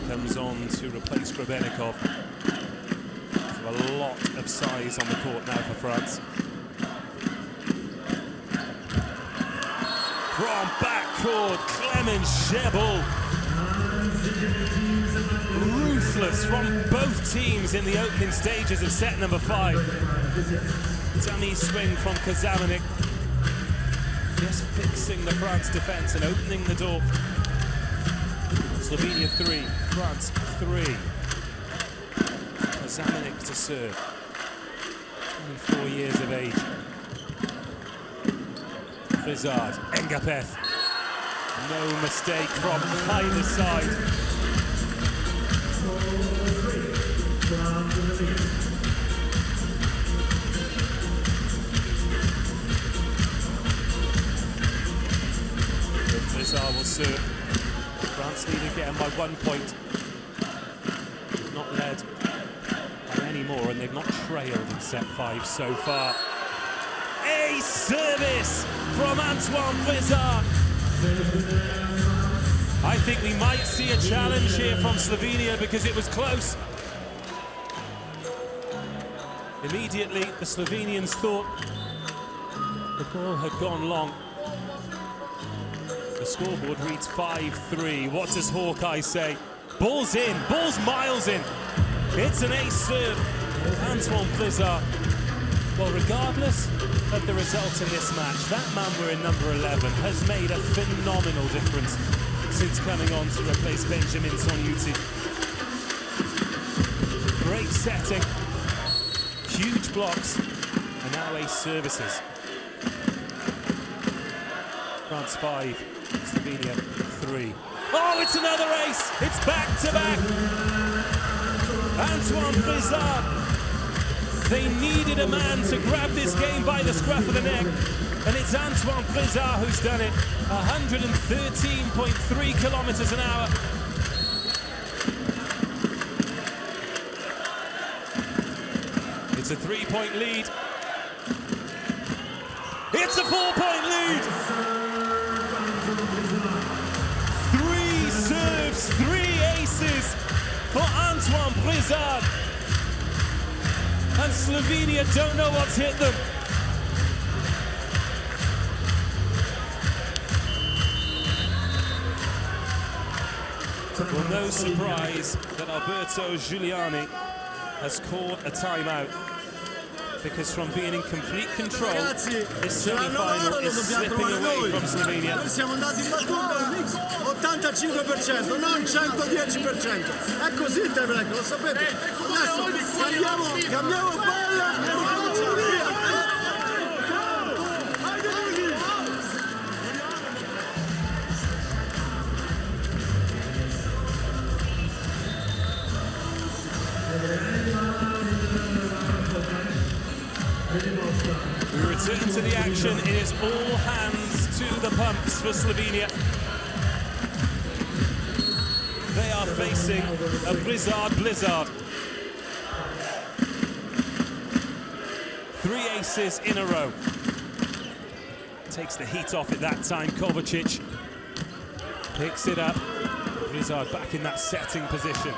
Comes on to replace Grebenikov. So a lot of size on the court now for France. From backcourt, Clement Shebol. Ruthless from both teams in the opening stages of set number 5. Dummy swing from Kozamanik. Just fixing the France defense and opening the door. Slovenia 3, France 3. Kozamanik to serve. 24 years of age. Vizard, Engapeth. No mistake from either side. Vizard will serve. France lead again by 1 point. They've not led by any more, and they've not trailed in set 5 so far. A service from Antoine Vizard. I think we might see a challenge here from Slovenia because it was close. Immediately, the Slovenians thought the ball had gone long. The scoreboard reads 5-3. What does Hawkeye say? Ball's in, ball's miles in. It's an ace serve Antoine Blizzard. Well, regardless of the result in this match, that man wearing number 11 has made a phenomenal difference since coming on to replace Benjamin Tonyuti. Great setting, huge blocks, and now ace services. France 5, Slovenia 3. Oh, it's another ace! It's back-to-back! Antoine Blizzard. They needed a man to grab this game by the scruff of the neck, and it's Antoine Blizzard who's done it. 113.3 kilometers an hour. It's a 3-point lead. It's a 4-point lead. 3 serves, 3 aces for Antoine Blizzard. And Slovenia don't know what's hit them. Well, no surprise that Alberto Giuliani has called a timeout, because from being in complete control, this semi-final is slipping away from Slovenia. Noi siamo andati in battuta 85%, non 110%. È così il tie-break, lo sapete. Adesso cambiamo palla e ricominciamo. Via! We return to the action. It is all hands to the pumps for Slovenia. They are facing a Blizzard. 3 aces in a row. Takes the heat off it that time. Kovacic picks it up. Blizzard back in that setting position.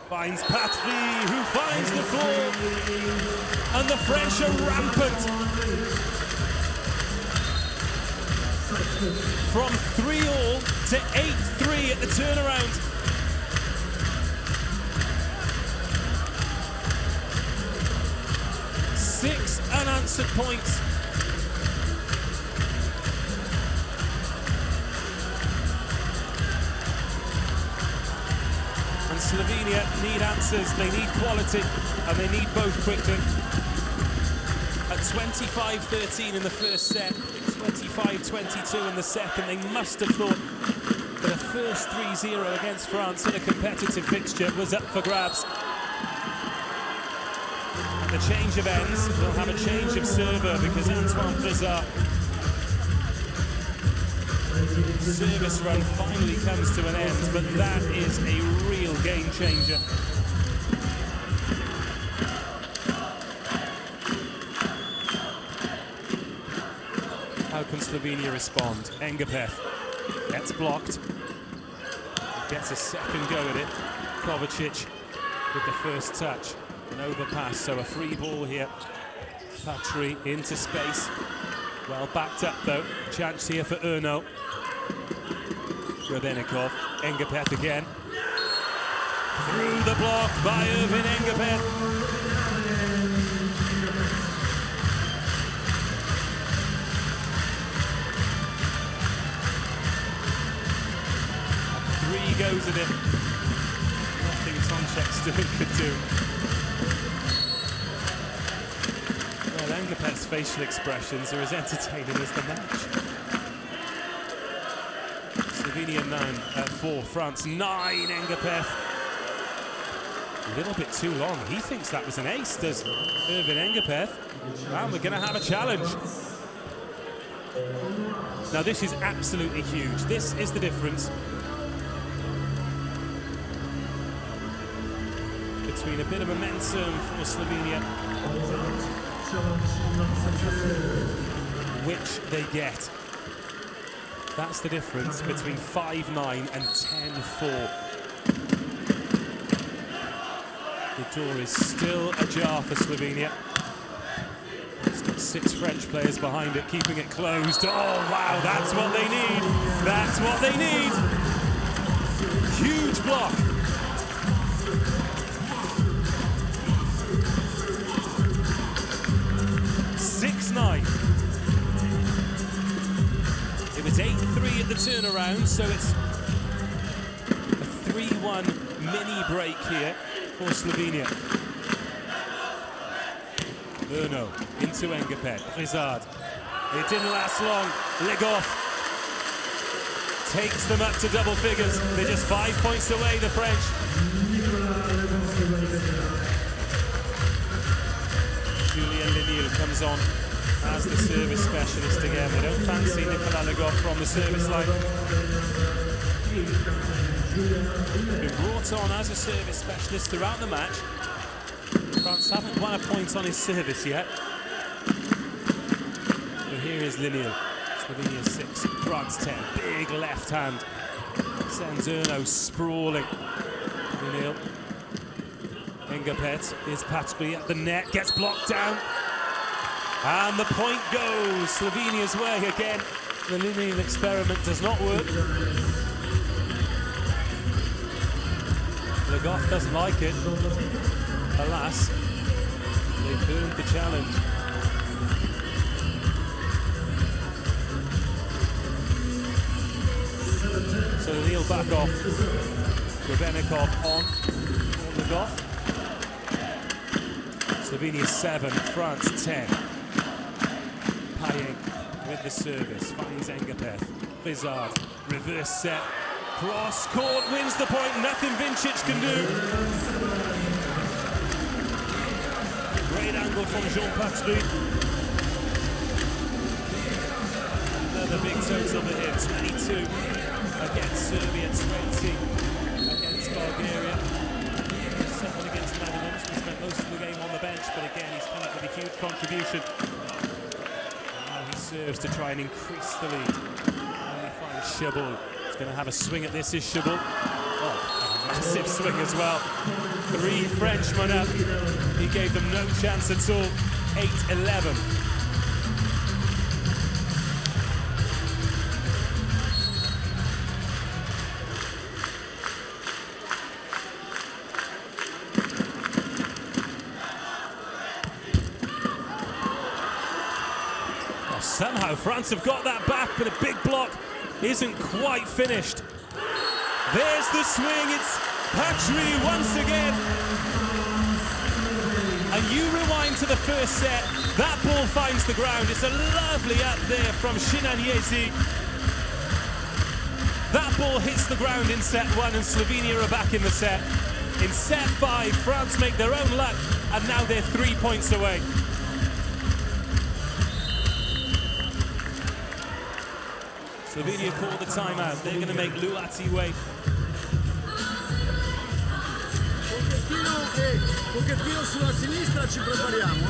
Finds Patry, who finds the floor. And the French are rampant. From 3-all to 8-3 at the turnaround. Six unanswered points. And Slovenia need answers, they need quality, and they need both quickly. At 25-13 in the first set, 25-22 in the second, they must have thought that a first 3-0 against France in a competitive fixture was up for grabs. At the change of ends, we'll have a change of server, because Antoine Blizzard service run finally comes to an end, but that is a real game changer. How can Slovenia respond? Engapeth gets blocked, gets a second go at it. Kovacic with the first touch, an overpass, so a free ball here. Patry into space, well backed up though. Chance here for Erno. Rodenikov, Engapeth again. Through the block by Irvin Engapeth. Three goes at it. Nothing Tonchek still could do. Well, Engapeth's facial expressions are as entertaining as the match. Slovenia 4, France 9, Engapeth. A little bit too long. He thinks that was an ace, does Irvin Engapeth. And we're going to have a challenge. Now this is absolutely huge. This is the difference between a bit of momentum for Slovenia, which they get. That's the difference between 5-9 and 10-4. The door is still ajar for Slovenia. It's got 6 French players behind it, keeping it closed. Oh, wow, that's what they need. That's what they need. Huge block. 9. It was 8-3 at the turnaround, so it's a 3-1 mini break here for Slovenia. Bruno into Engapet, Rizard. It didn't last long. Legov takes them up to double figures. They're just 5 points away, the French. Julien Lenil comes on as the service specialist again. They don't fancy Nicolas Legov from the service line. He's been brought on as a service specialist throughout the match. France haven't won a point on his service yet. But here is Lenil. Slovenia 6, France 10. Big left hand. Sends Erno sprawling. Lenil. Engapet is Patry at the net, gets blocked down. And the point goes Slovenia's way again. The Lenil experiment does not work. Legov doesn't like it. Alas, they burned the challenge. So Lenil back off. Rubenikov on Legov. Slovenia 7, France 10. Payet with the service, finds Engapeth. Rizard, reverse set. Cross court, wins the point, nothing Vincic can do. Great angle from Jean Patry. Another big total for him, 22 against Serbia, 20 against Bulgaria. 7 against Netherlands. We spent most of the game on the bench, but again, he's come up with a huge contribution. And now he serves to try and increase the lead. Only finds Chabot. He's going to have a swing at this, is Chabot. Oh, a massive swing as well. 3 Frenchmen up. He gave them no chance at all. 8-11. Somehow France have got that back, but a big block isn't quite finished. There's the swing, it's Patry once again. And you rewind to the first set, that ball finds the ground. It's a lovely up there from Shinanyesi. That ball hits the ground in set 1 and Slovenia are back in the set. In set 5, France make their own luck and now they're 3 points away. Slovenia call the timeout. They're going to make Luati wait. Pochettino sulla sinistra ci prepariamo,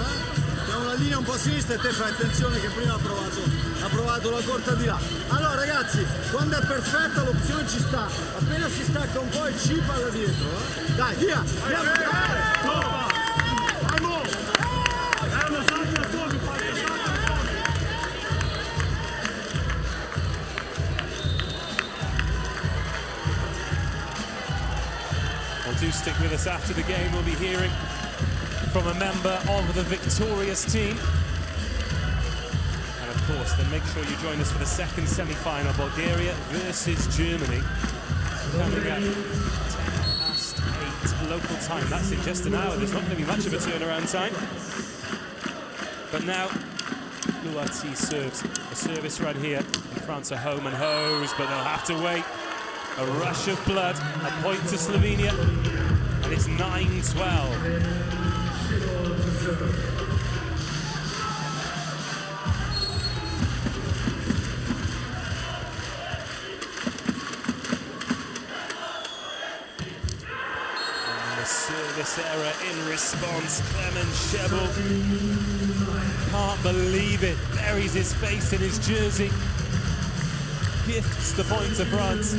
Abbiamo una linea un po' a sinistra e te fai attenzione che prima ha provato la corta di là. Allora ragazzi, quando è perfetta l'opzione ci sta. Appena si stacca un po' il chip alla dietro, Dai, via! Do stick with us after the game. We'll be hearing from a member of the victorious team. And of course, then make sure you join us for the second semi-final, Bulgaria versus Germany. Coming up 8 local time. That's in just an hour. There's not going to be much of a turnaround time. But now, Luati serves a service run here. And France are home and hose, but they'll have to wait. A rush of blood, a point to Slovenia, and it's 9-12. And the service error in response. Clement Chabot can't believe it, buries his face in his jersey. Gifts the point to France.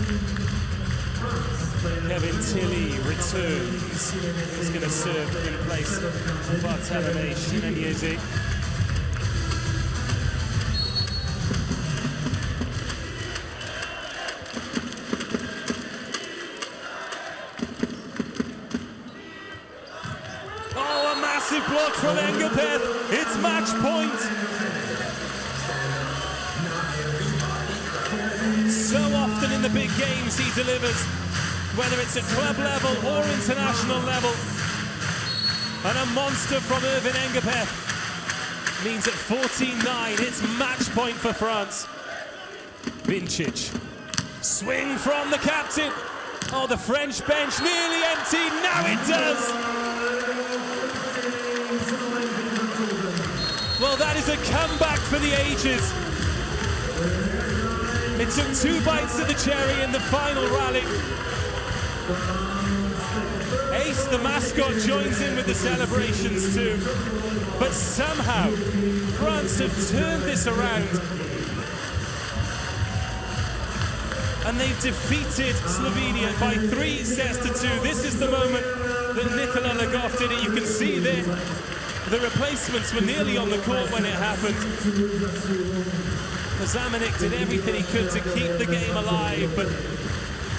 Kevin Tilley returns. He's going to serve in place of Barthelemy Shinanyesi. Oh, a massive block from Engapeth. It's match point. So often in the big games he delivers, whether it's at club level or international level. And a monster from Irvin Engepeth means at 14-9, it's match point for France. Vincic, swing from the captain. Oh, the French bench nearly empty, now it does! Well, that is a comeback for the ages. It took 2 bites of the cherry in the final rally. Ace, the mascot, joins in with the celebrations too. But somehow, France have turned this around. And they've defeated Slovenia by 3 sets to 2. This is the moment that Nikola Legov did it. You can see there, the replacements were nearly on the court when it happened. Zamanek did everything he could to keep the game alive, but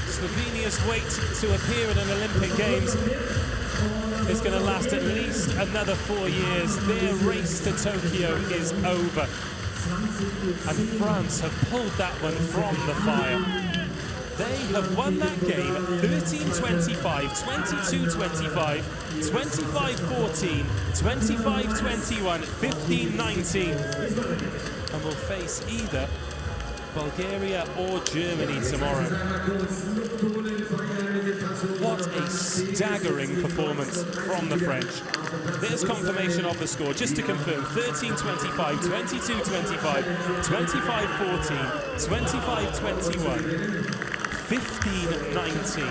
Slovenia's wait to appear at an Olympic Games is going to last at least another 4 years. Their race to Tokyo is over. And France have pulled that one from the fire. They have won that game 13-25, 22-25, 25-14, 25-21, 15-19. And will face either Bulgaria or Germany tomorrow. What a staggering performance from the French. There's confirmation of the score, just to confirm: 13-25, 22-25, 25-14, 25-21, 15-19.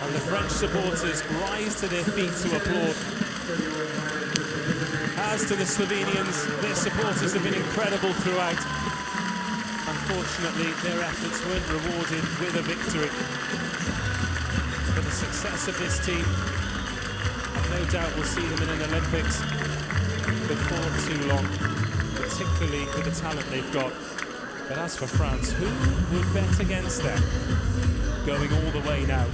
And the French supporters rise to their feet to applaud. As to the Slovenians, their supporters have been incredible throughout. Unfortunately, their efforts weren't rewarded with a victory. But the success of this team, I've no doubt we'll see them in an Olympics before too long, particularly with the talent they've got. But as for France, who would bet against them? Going all the way now.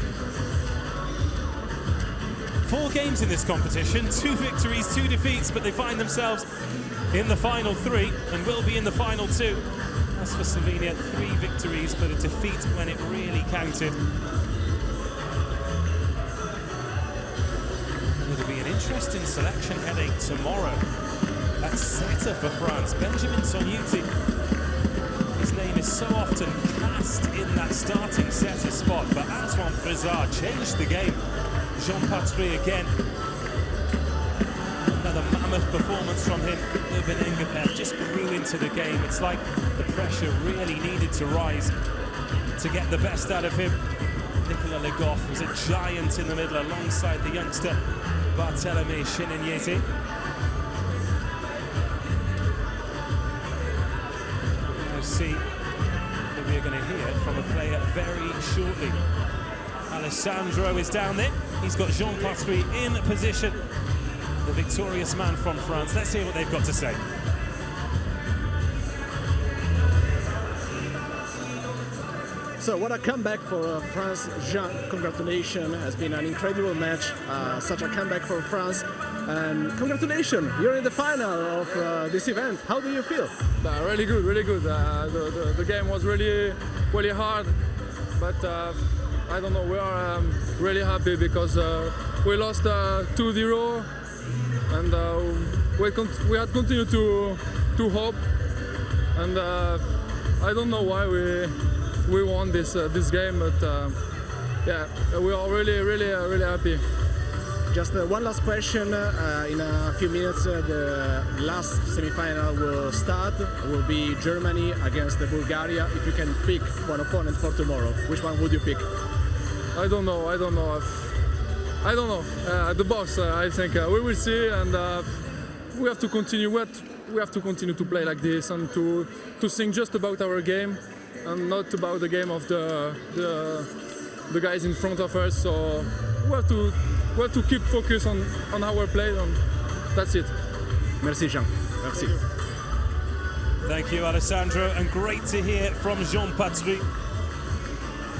4 games in this competition, 2 victories, 2 defeats, but they find themselves in the final 3 and will be in the final 2. As for Slovenia, 3 victories, but a defeat when it really counted. And it'll be an interesting selection headache tomorrow. That setter for France, Benjamin Tonyuti. His name is so often cast in that starting setter spot, but Antoine Brizard changed the game. Jean Patry again. Another mammoth performance from him. Irvin Engepeth just grew into the game. It's like the pressure really needed to rise to get the best out of him. Nikola Legov was a giant in the middle alongside the youngster Barthelemy Shinanyeze. We'll see that we're going to hear from a player very shortly. Alessandro is down there. He's got Jean Patry in position. The victorious man from France. Let's hear what they've got to say. So what a comeback for France. Jean, congratulations. Has been an incredible match. Such a comeback for France. And congratulations, you're in the final of this event. How do you feel? Really good, really good. The game was really hard, but I don't know, we are really happy because we lost 2-0 and we had continued to hope, and I don't know why we won this game, but yeah, we are really happy. Just one last question. In a few minutes, the last semi-final will start. It will be Germany against Bulgaria. If you can pick one opponent for tomorrow, which one would you pick? I don't know. The boss, I think we will see, and we have to continue. We have to continue to play like this and to think just about our game and not about the game of the guys in front of us. So we have to keep focus on our play, and that's it. Merci, Jean. Merci. Thank you, Alessandro, and great to hear from Jean Patry.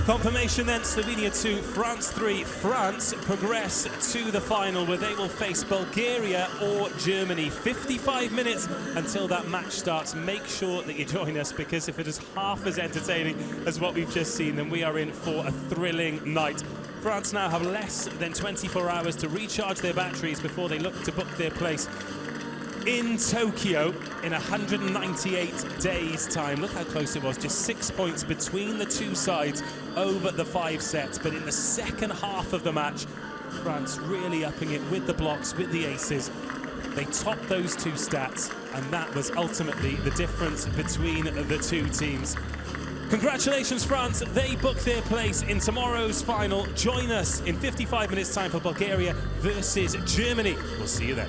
Confirmation then, Slovenia 2, France 3. France progress to the final where they will face Bulgaria or Germany. 55 minutes until that match starts. Make sure that you join us, because if it is half as entertaining as what we've just seen, then we are in for a thrilling night. France now have less than 24 hours to recharge their batteries before they look to book their place in Tokyo in 198 days' time. Look how close it was, just 6 points between the two sides over the 5 sets. But in the second half of the match, France really upping it with the blocks, with the aces. They topped those two stats, and that was ultimately the difference between the two teams. Congratulations, France. They book their place in tomorrow's final. Join us in 55 minutes' time for Bulgaria versus Germany. We'll see you then.